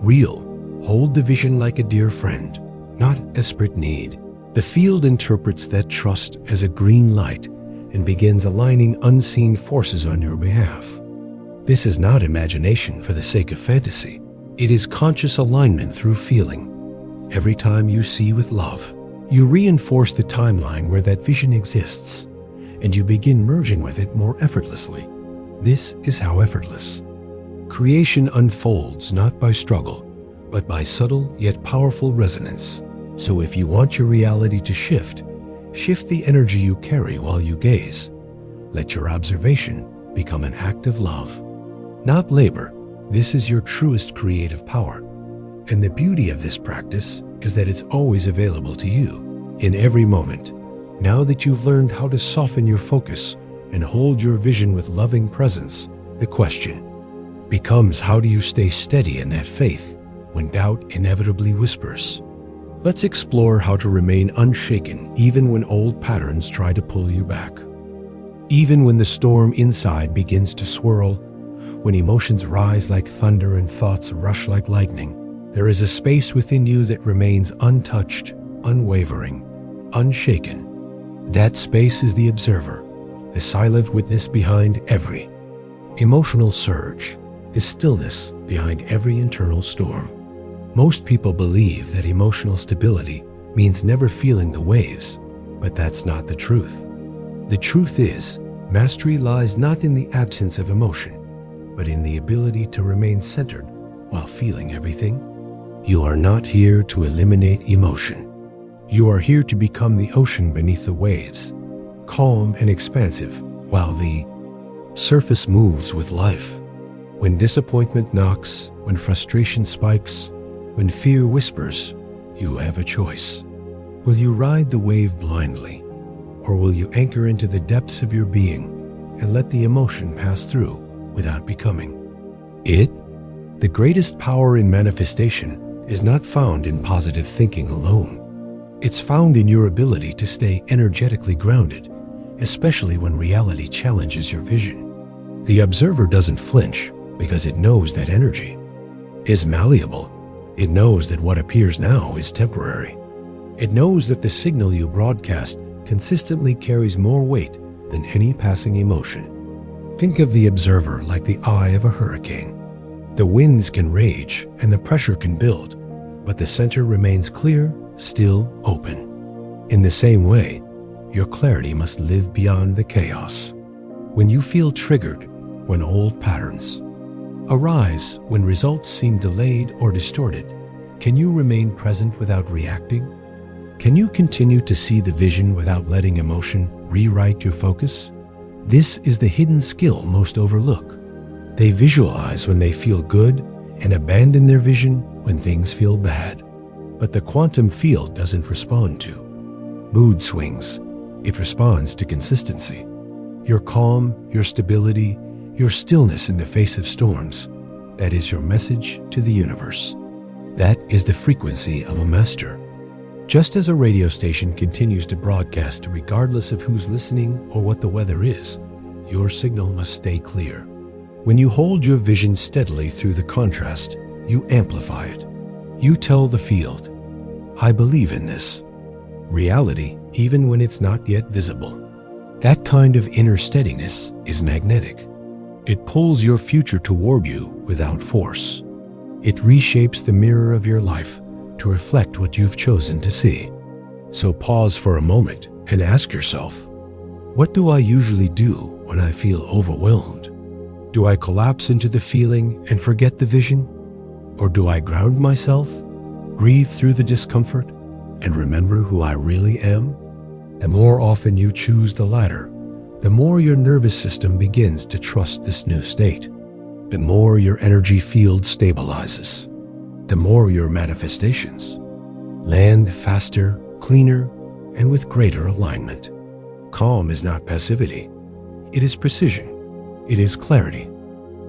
S1: real. Hold the vision like a dear friend, not desperate need. The field interprets that trust as a green light and begins aligning unseen forces on your behalf. This is not imagination for the sake of fantasy. It is conscious alignment through feeling. Every time you see with love, you reinforce the timeline where that vision exists, and you begin merging with it more effortlessly. This is how effortless creation unfolds, not by struggle, but by subtle yet powerful resonance. So if you want your reality to shift the energy you carry while you gaze. Let your observation become an act of love, not labor. This is your truest creative power. And the beauty of this practice is that it's always available to you, in every moment, Now that you've learned how to soften your focus and hold your vision with loving presence, the question becomes, how do you stay steady in that faith when doubt inevitably whispers? Let's explore how to remain unshaken even when old patterns try to pull you back. Even when the storm inside begins to swirl, when emotions rise like thunder and thoughts rush like lightning, there is a space within you that remains untouched, unwavering, unshaken. That space is the observer, the silent witness behind every emotional surge, the stillness behind every internal storm. Most people believe that emotional stability means never feeling the waves, but that's not the truth. The truth is, mastery lies not in the absence of emotion, but in the ability to remain centered while feeling everything. You are not here to eliminate emotion. You are here to become the ocean beneath the waves, calm and expansive, while the surface moves with life. When disappointment knocks, when frustration spikes, when fear whispers, you have a choice. Will you ride the wave blindly, or will you anchor into the depths of your being and let the emotion pass through without becoming it? The greatest power in manifestation is not found in positive thinking alone. It's found in your ability to stay energetically grounded, especially when reality challenges your vision. The observer doesn't flinch because it knows that energy is malleable. It knows that what appears now is temporary. It knows that the signal you broadcast consistently carries more weight than any passing emotion. Think of the observer like the eye of a hurricane. The winds can rage and the pressure can build, but the center remains clear, still, open. In the same way, your clarity must live beyond the chaos. When you feel triggered, when old patterns arise, when results seem delayed or distorted, can you remain present without reacting? Can you continue to see the vision without letting emotion rewrite your focus? This is the hidden skill most overlook. They visualize when they feel good and abandon their vision when things feel bad. But the quantum field doesn't respond to mood swings. It responds to consistency. Your calm, your stability, your stillness in the face of storms, that is your message to the universe. That is the frequency of a master. Just as a radio station continues to broadcast regardless of who's listening or what the weather is, your signal must stay clear. When you hold your vision steadily through the contrast, you amplify it. You tell the field, I believe in this reality, even when it's not yet visible. That kind of inner steadiness is magnetic. It pulls your future toward you without force. It reshapes the mirror of your life to reflect what you've chosen to see. So pause for a moment and ask yourself, what do I usually do when I feel overwhelmed? Do I collapse into the feeling and forget the vision? Or do I ground myself, breathe through the discomfort, and remember who I really am? The more often you choose the latter, the more your nervous system begins to trust this new state. The more your energy field stabilizes. The more your manifestations land faster, cleaner, and with greater alignment. Calm is not passivity. It is precision. It is clarity.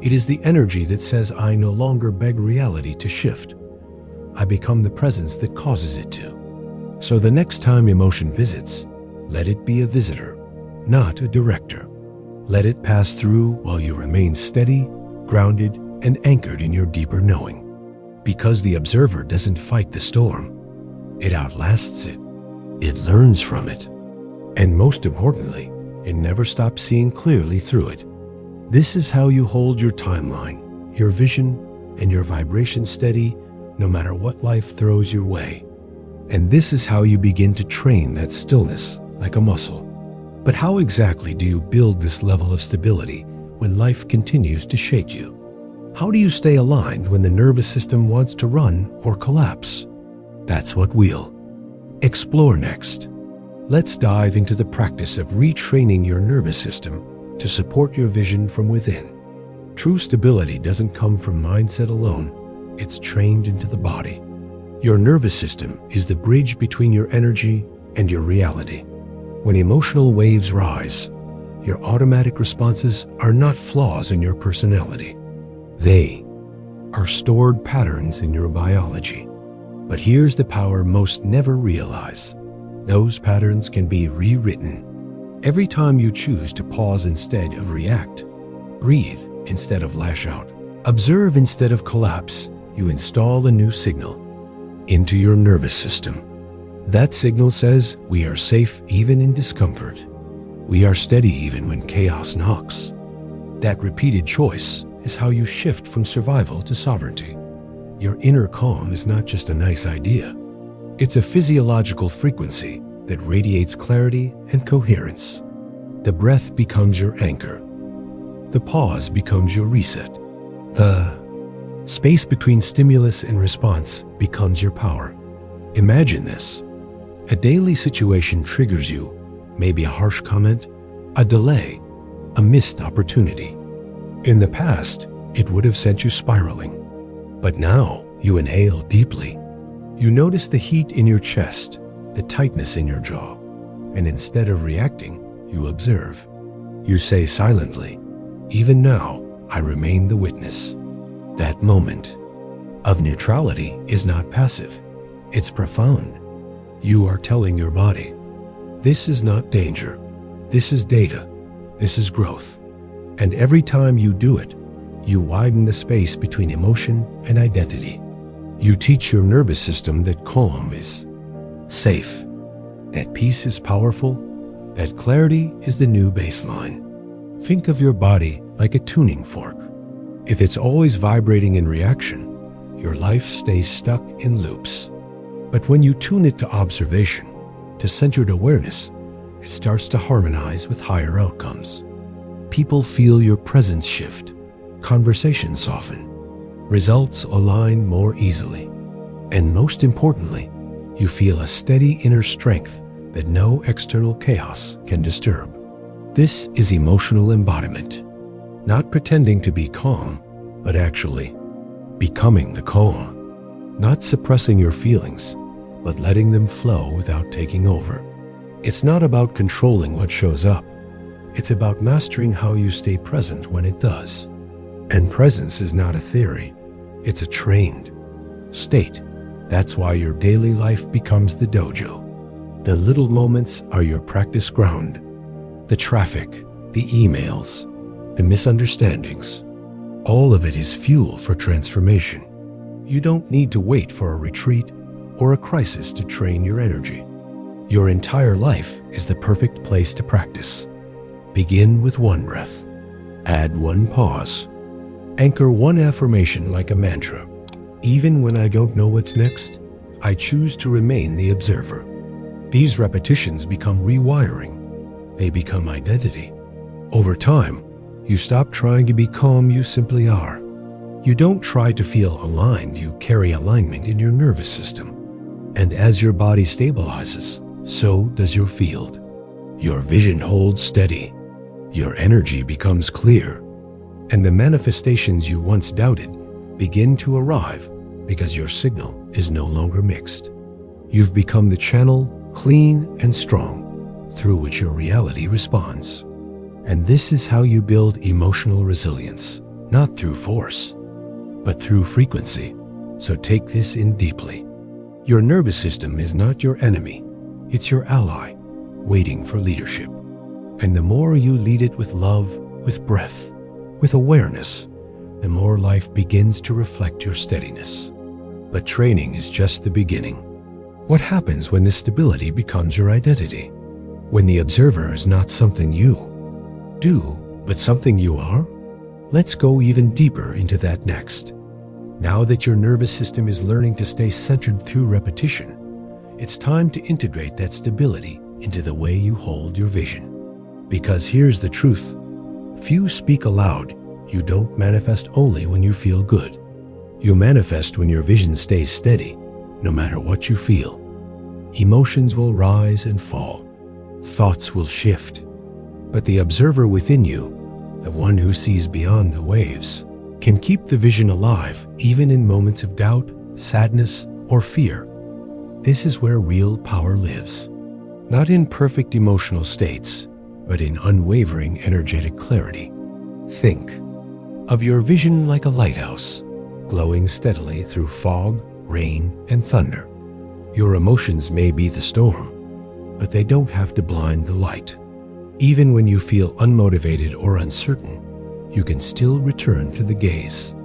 S1: It is the energy that says, I no longer beg reality to shift. I become the presence that causes it to. So the next time emotion visits, let it be a visitor, not a director. Let it pass through while you remain steady, grounded, and anchored in your deeper knowing. Because the observer doesn't fight the storm, it outlasts it. It learns from it. And most importantly, it never stops seeing clearly through it. This is how you hold your timeline, your vision, and your vibration steady no matter what life throws your way. And this is how you begin to train that stillness like a muscle. But how exactly do you build this level of stability when life continues to shake you? How do you stay aligned when the nervous system wants to run or collapse? That's what we'll explore next. Let's dive into the practice of retraining your nervous system to support your vision from within. True stability doesn't come from mindset alone. It's trained into the body. Your nervous system is the bridge between your energy and your reality. When emotional waves rise, your automatic responses are not flaws in your personality. They are stored patterns in your biology. But here's the power most never realize. Those patterns can be rewritten. Every time you choose to pause instead of react, breathe instead of lash out, observe instead of collapse, you install a new signal into your nervous system. That signal says we are safe even in discomfort. We are steady even when chaos knocks. That repeated choice is how you shift from survival to sovereignty. Your inner calm is not just a nice idea. It's a physiological frequency that radiates clarity and coherence. The breath becomes your anchor. The pause becomes your reset. The space between stimulus and response becomes your power. Imagine this. A daily situation triggers you, maybe a harsh comment, a delay, a missed opportunity. In the past, it would have sent you spiraling. But now, you inhale deeply. You notice the heat in your chest, the tightness in your jaw, and instead of reacting, you observe. You say silently, "Even now, I remain the witness." That moment of neutrality is not passive, it's profound. You are telling your body, this is not danger, this is data, this is growth. And every time you do it, you widen the space between emotion and identity. You teach your nervous system that calm is safe, that peace is powerful, that clarity is the new baseline. Think of your body like a tuning fork. If it's always vibrating in reaction, your life stays stuck in loops. But when you tune it to observation, to centered awareness, it starts to harmonize with higher outcomes. People feel your presence shift, conversations soften, results align more easily. And most importantly, you feel a steady inner strength that no external chaos can disturb. This is emotional embodiment. Not pretending to be calm, but actually becoming the calm. Not suppressing your feelings, but letting them flow without taking over. It's not about controlling what shows up. It's about mastering how you stay present when it does. And presence is not a theory. It's a trained state. That's why your daily life becomes the dojo. The little moments are your practice ground. The traffic, the emails, the misunderstandings, all of it is fuel for transformation. You don't need to wait for a retreat or a crisis to train your energy. Your entire life is the perfect place to practice. Begin with one breath. Add one pause. Anchor one affirmation like a mantra. Even when I don't know what's next, I choose to remain the observer. These repetitions become rewiring. They become identity. Over time, you stop trying to be calm, you simply are. You don't try to feel aligned, you carry alignment in your nervous system. And as your body stabilizes, so does your field. Your vision holds steady. Your energy becomes clear. And the manifestations you once doubted begin to arrive because your signal is no longer mixed. You've become the channel, clean and strong, through which your reality responds. And this is how you build emotional resilience, not through force, but through frequency. So take this in deeply. Your nervous system is not your enemy. It's your ally, waiting for leadership. And the more you lead it with love, with breath, with awareness, the more life begins to reflect your steadiness. But training is just the beginning. What happens when this stability becomes your identity? When the observer is not something you do, but something you are? Let's go even deeper into that next. Now that your nervous system is learning to stay centered through repetition, it's time to integrate that stability into the way you hold your vision. Because here's the truth. Few speak aloud. You don't manifest only when you feel good. You manifest when your vision stays steady, no matter what you feel. Emotions will rise and fall. Thoughts will shift. But the observer within you, the one who sees beyond the waves, can keep the vision alive even in moments of doubt, sadness, or fear. This is where real power lives. not in perfect emotional states, but in unwavering energetic clarity. Think of your vision like a lighthouse, glowing steadily through fog, rain, and thunder. Your emotions may be the storm, but they don't have to blind the light. Even when you feel unmotivated or uncertain, you can still return to the gaze.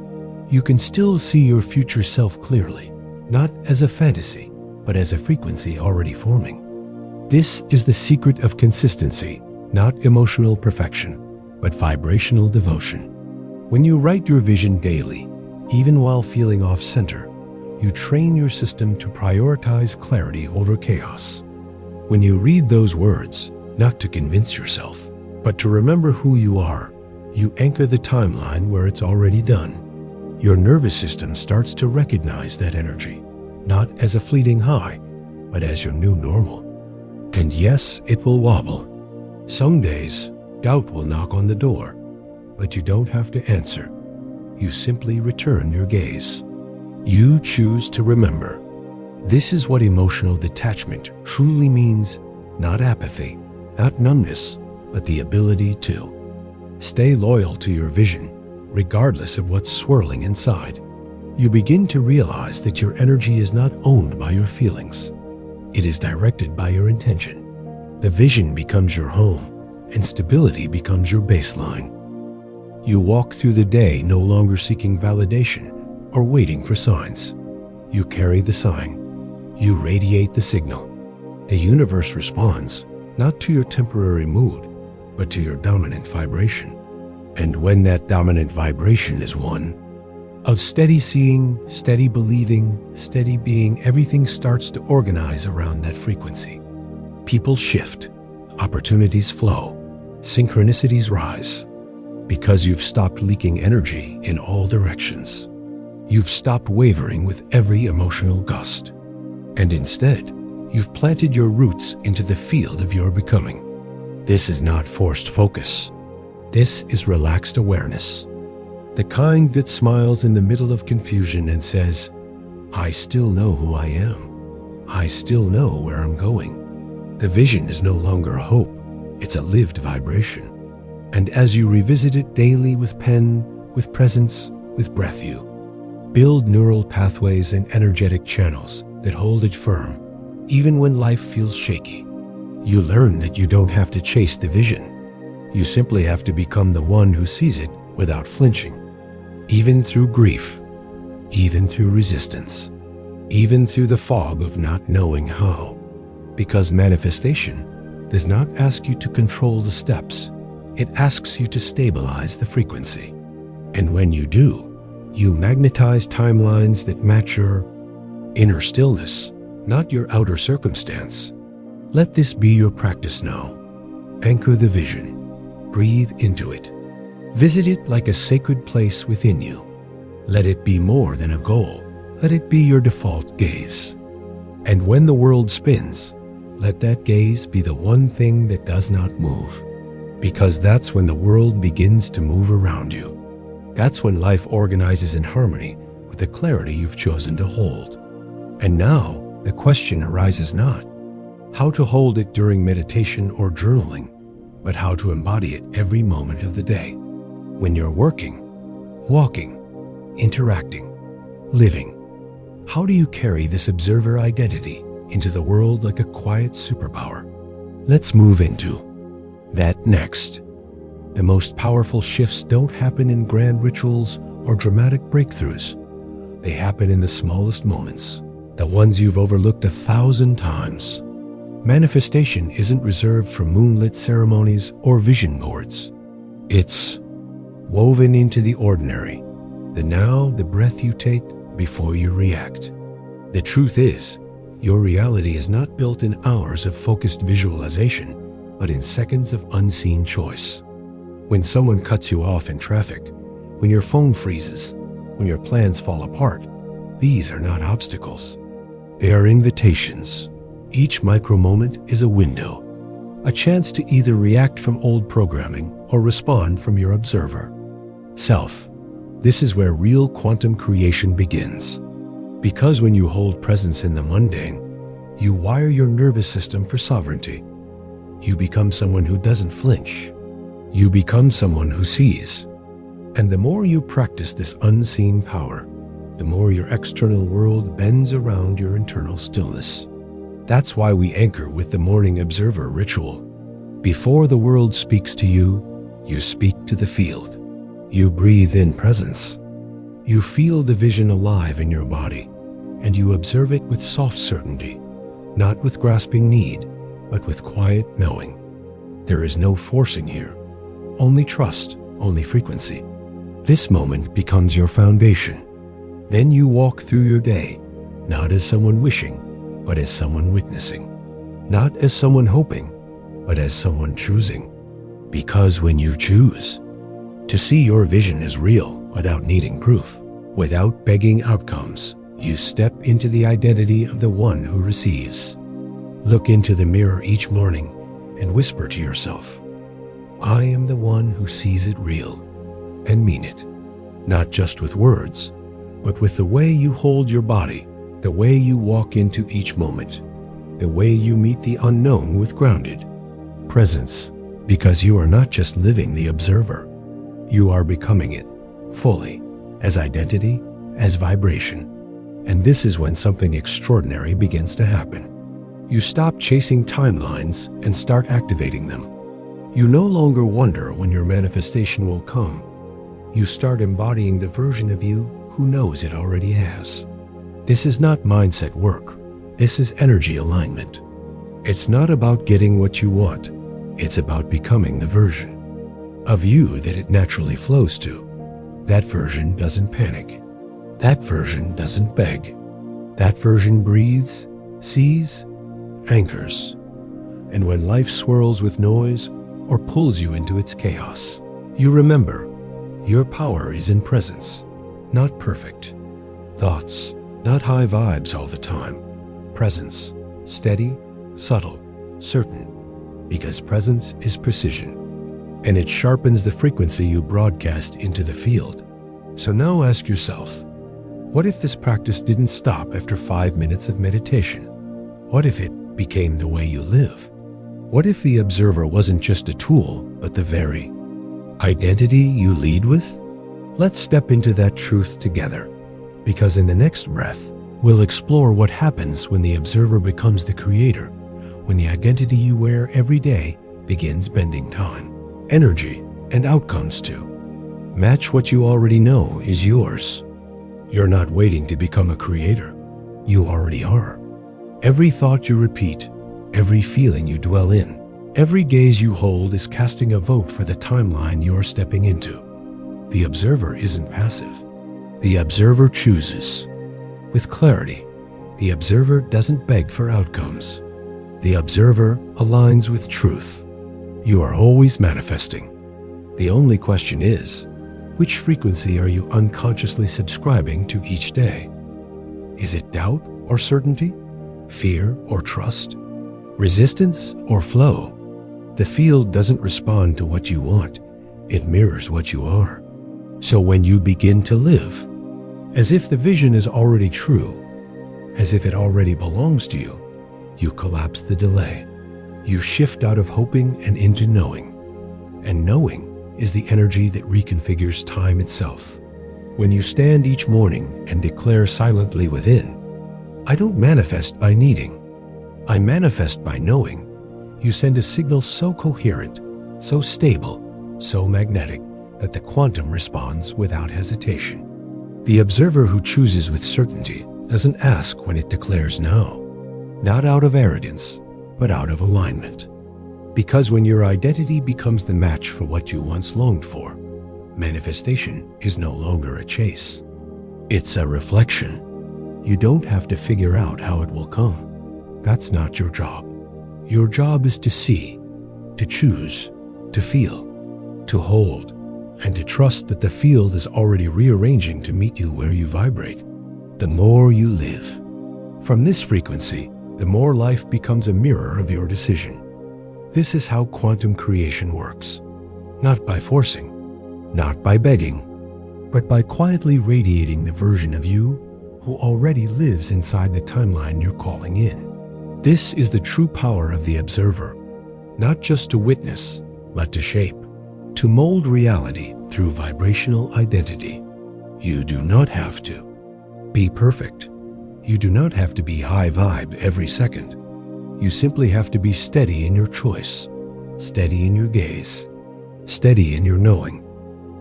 S1: You can still see your future self clearly, not as a fantasy, but as a frequency already forming. This is the secret of consistency, not emotional perfection, but vibrational devotion. When you write your vision daily, even while feeling off center, you train your system to prioritize clarity over chaos. When you read those words, not to convince yourself, but to remember who you are, you anchor the timeline where it's already done. Your nervous system starts to recognize that energy, not as a fleeting high, but as your new normal. And yes, it will wobble. Some days, doubt will knock on the door, but you don't have to answer. You simply return your gaze. You choose to remember. This is what emotional detachment truly means, not apathy, not numbness, but the ability to stay loyal to your vision, regardless of what's swirling inside. You begin to realize that your energy is not owned by your feelings. It is directed by your intention. The vision becomes your home, and stability becomes your baseline. You walk through the day no longer seeking validation or waiting for signs. You carry the sign. You radiate the signal. The universe responds, not to your temporary mood, but to your dominant vibration. And when that dominant vibration is one of steady seeing, steady believing, steady being, everything starts to organize around that frequency. People shift, opportunities flow, synchronicities rise. Because you've stopped leaking energy in all directions. You've stopped wavering with every emotional gust. And instead, you've planted your roots into the field of your becoming. This is not forced focus. This is relaxed awareness. The kind that smiles in the middle of confusion and says, I still know who I am. I still know where I'm going. The vision is no longer a hope. It's a lived vibration. And as you revisit it daily with pen, with presence, with breath, you build neural pathways and energetic channels that hold it firm, even when life feels shaky. You learn that you don't have to chase the vision. You simply have to become the one who sees it without flinching, even through grief, even through resistance, even through the fog of not knowing how. Because manifestation does not ask you to control the steps. It asks you to stabilize the frequency. And when you do, you magnetize timelines that match your inner stillness, not your outer circumstance. Let this be your practice now. Anchor the vision. Breathe into it. Visit it like a sacred place within you. Let it be more than a goal. Let it be your default gaze. And when the world spins, let that gaze be the one thing that does not move. Because that's when the world begins to move around you. That's when life organizes in harmony with the clarity you've chosen to hold. And now, the question arises not how to hold it during meditation or journaling, but how to embody it every moment of the day. When you're working, walking, interacting, living, how do you carry this observer identity into the world like a quiet superpower? Let's move into that next. The most powerful shifts don't happen in grand rituals or dramatic breakthroughs. They happen in the smallest moments, the ones you've overlooked 1,000 times. Manifestation isn't reserved for moonlit ceremonies or vision boards. It's woven into the ordinary, the now, the breath you take before you react. The truth is, your reality is not built in hours of focused visualization, but in seconds of unseen choice. When someone cuts you off in traffic, when your phone freezes, when your plans fall apart, these are not obstacles. They are invitations. Each micro moment is a window, a chance to either react from old programming or respond from your observer self. This is where real quantum creation begins. Because when you hold presence in the mundane, You wire your nervous system for sovereignty. You become someone who doesn't flinch. You become someone who sees. And the more you practice this unseen power, the more your external world bends around your internal stillness. That's why we anchor with the morning observer ritual. Before the world speaks to you, you speak to the field. You breathe in presence. You feel the vision alive in your body, and you observe it with soft certainty, not with grasping need, but with quiet knowing. There is no forcing here, only trust, only frequency. This moment becomes your foundation. Then you walk through your day, not as someone wishing, but as someone witnessing. Not as someone hoping, but as someone choosing. Because when you choose to see your vision as real without needing proof, without begging outcomes, you step into the identity of the one who receives. Look into the mirror each morning and whisper to yourself, I am the one who sees it real, and mean it. Not just with words, but with the way you hold your body, the way you walk into each moment, the way you meet the unknown with grounded presence, because you are not just living the observer, you are becoming it fully, as identity, as vibration. And this is when something extraordinary begins to happen. You stop chasing timelines and start activating them. You no longer wonder when your manifestation will come. You start embodying the version of you who knows it already has. This is not mindset work. This is energy alignment. It's not about getting what you want. It's about becoming the version of you that it naturally flows to. That version doesn't panic. That version doesn't beg. That version breathes, sees, anchors. And when life swirls with noise or pulls you into its chaos, you remember your power is in presence, not perfect. Thoughts, not high vibes all the time. Presence, steady, subtle, certain. Because presence is precision, and it sharpens the frequency you broadcast into the field. So now ask yourself, what if this practice didn't stop after 5 minutes of meditation? What if it became the way you live? What if the observer wasn't just a tool, but the very identity you lead with? Let's step into that truth together, because in the next breath, we'll explore what happens when the observer becomes the creator, when the identity you wear every day begins bending time, energy, and outcomes to match what you already know is yours. You're not waiting to become a creator. You already are. Every thought you repeat, every feeling you dwell in, every gaze you hold is casting a vote for the timeline you're stepping into. The observer isn't passive. The observer chooses. With clarity, the observer doesn't beg for outcomes. The observer aligns with truth. You are always manifesting. The only question is, which frequency are you unconsciously subscribing to each day? Is it doubt or certainty? Fear or trust? Resistance or flow? The field doesn't respond to what you want. It mirrors what you are. So when you begin to live, as if the vision is already true, as if it already belongs to you, you collapse the delay. You shift out of hoping and into knowing. And knowing is the energy that reconfigures time itself. When you stand each morning and declare silently within, I don't manifest by needing. I manifest by knowing. You send a signal so coherent, so stable, so magnetic that the quantum responds without hesitation. The observer who chooses with certainty doesn't ask when it declares no. Not out of arrogance, but out of alignment. Because when your identity becomes the match for what you once longed for, manifestation is no longer a chase. It's a reflection. You don't have to figure out how it will come. That's not your job. Your job is to see, to choose, to feel, to hold, and to trust that the field is already rearranging to meet you where you vibrate. The more you live from this frequency, the more life becomes a mirror of your decision. This is how quantum creation works. Not by forcing, not by begging, but by quietly radiating the version of you who already lives inside the timeline you're calling in. This is the true power of the observer, not just to witness, but to shape, to mold reality through vibrational identity. You do not have to be perfect. You do not have to be high vibe every second. You simply have to be steady in your choice, steady in your gaze, steady in your knowing.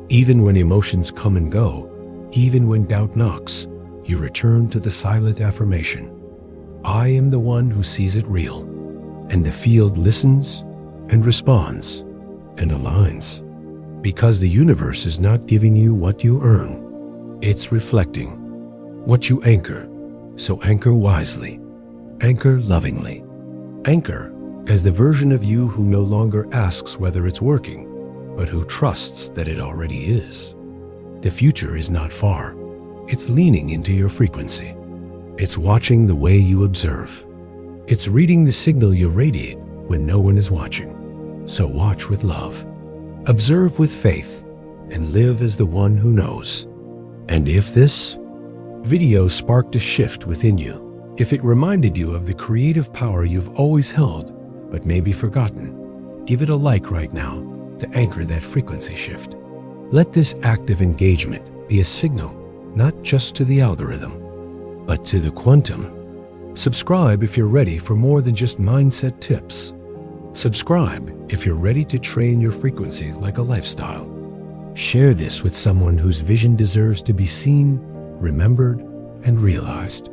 S1: Even when emotions come and go, even when doubt knocks, you return to the silent affirmation, I am the one who sees it real. And the field listens and responds and aligns. Because the universe is not giving you what you earn. It's reflecting what you anchor. So anchor wisely, anchor lovingly. Anchor as the version of you who no longer asks whether it's working, but who trusts that it already is. The future is not far. It's leaning into your frequency. It's watching the way you observe. It's reading the signal you radiate when no one is watching. So watch with love, observe with faith, and live as the one who knows. And if this video sparked a shift within you, if it reminded you of the creative power you've always held but maybe forgotten, give it a like right now to anchor that frequency shift. Let this act of engagement be a signal not just to the algorithm, but to the quantum. Subscribe if you're ready for more than just mindset tips. Subscribe if you're ready to train your frequency like a lifestyle. Share this with someone whose vision deserves to be seen, remembered, and realized.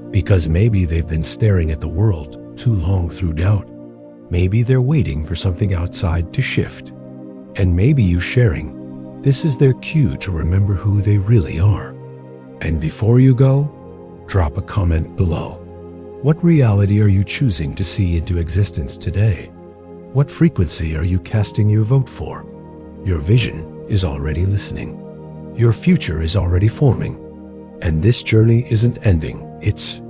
S1: Because maybe they've been staring at the world too long through doubt. Maybe they're waiting for something outside to shift. And maybe you sharing this is their cue to remember who they really are. And before you go, drop a comment below. What reality are you choosing to see into existence today? What frequency are you casting your vote for? Your vision is already listening. Your future is already forming. And this journey isn't ending, it's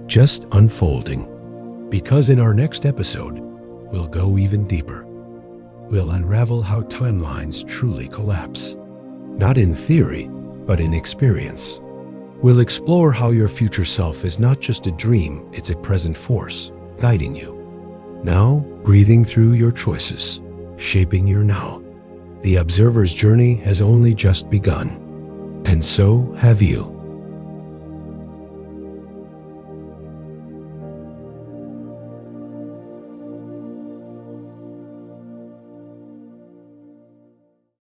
S1: just unfolding. Because in our next episode, we'll go even deeper. We'll unravel how timelines truly collapse. Not in theory, but in experience. We'll explore how your future self is not just a dream, it's a present force, guiding you. Now, breathing through your choices, shaping your now. The observer's journey has only just begun. And so have you.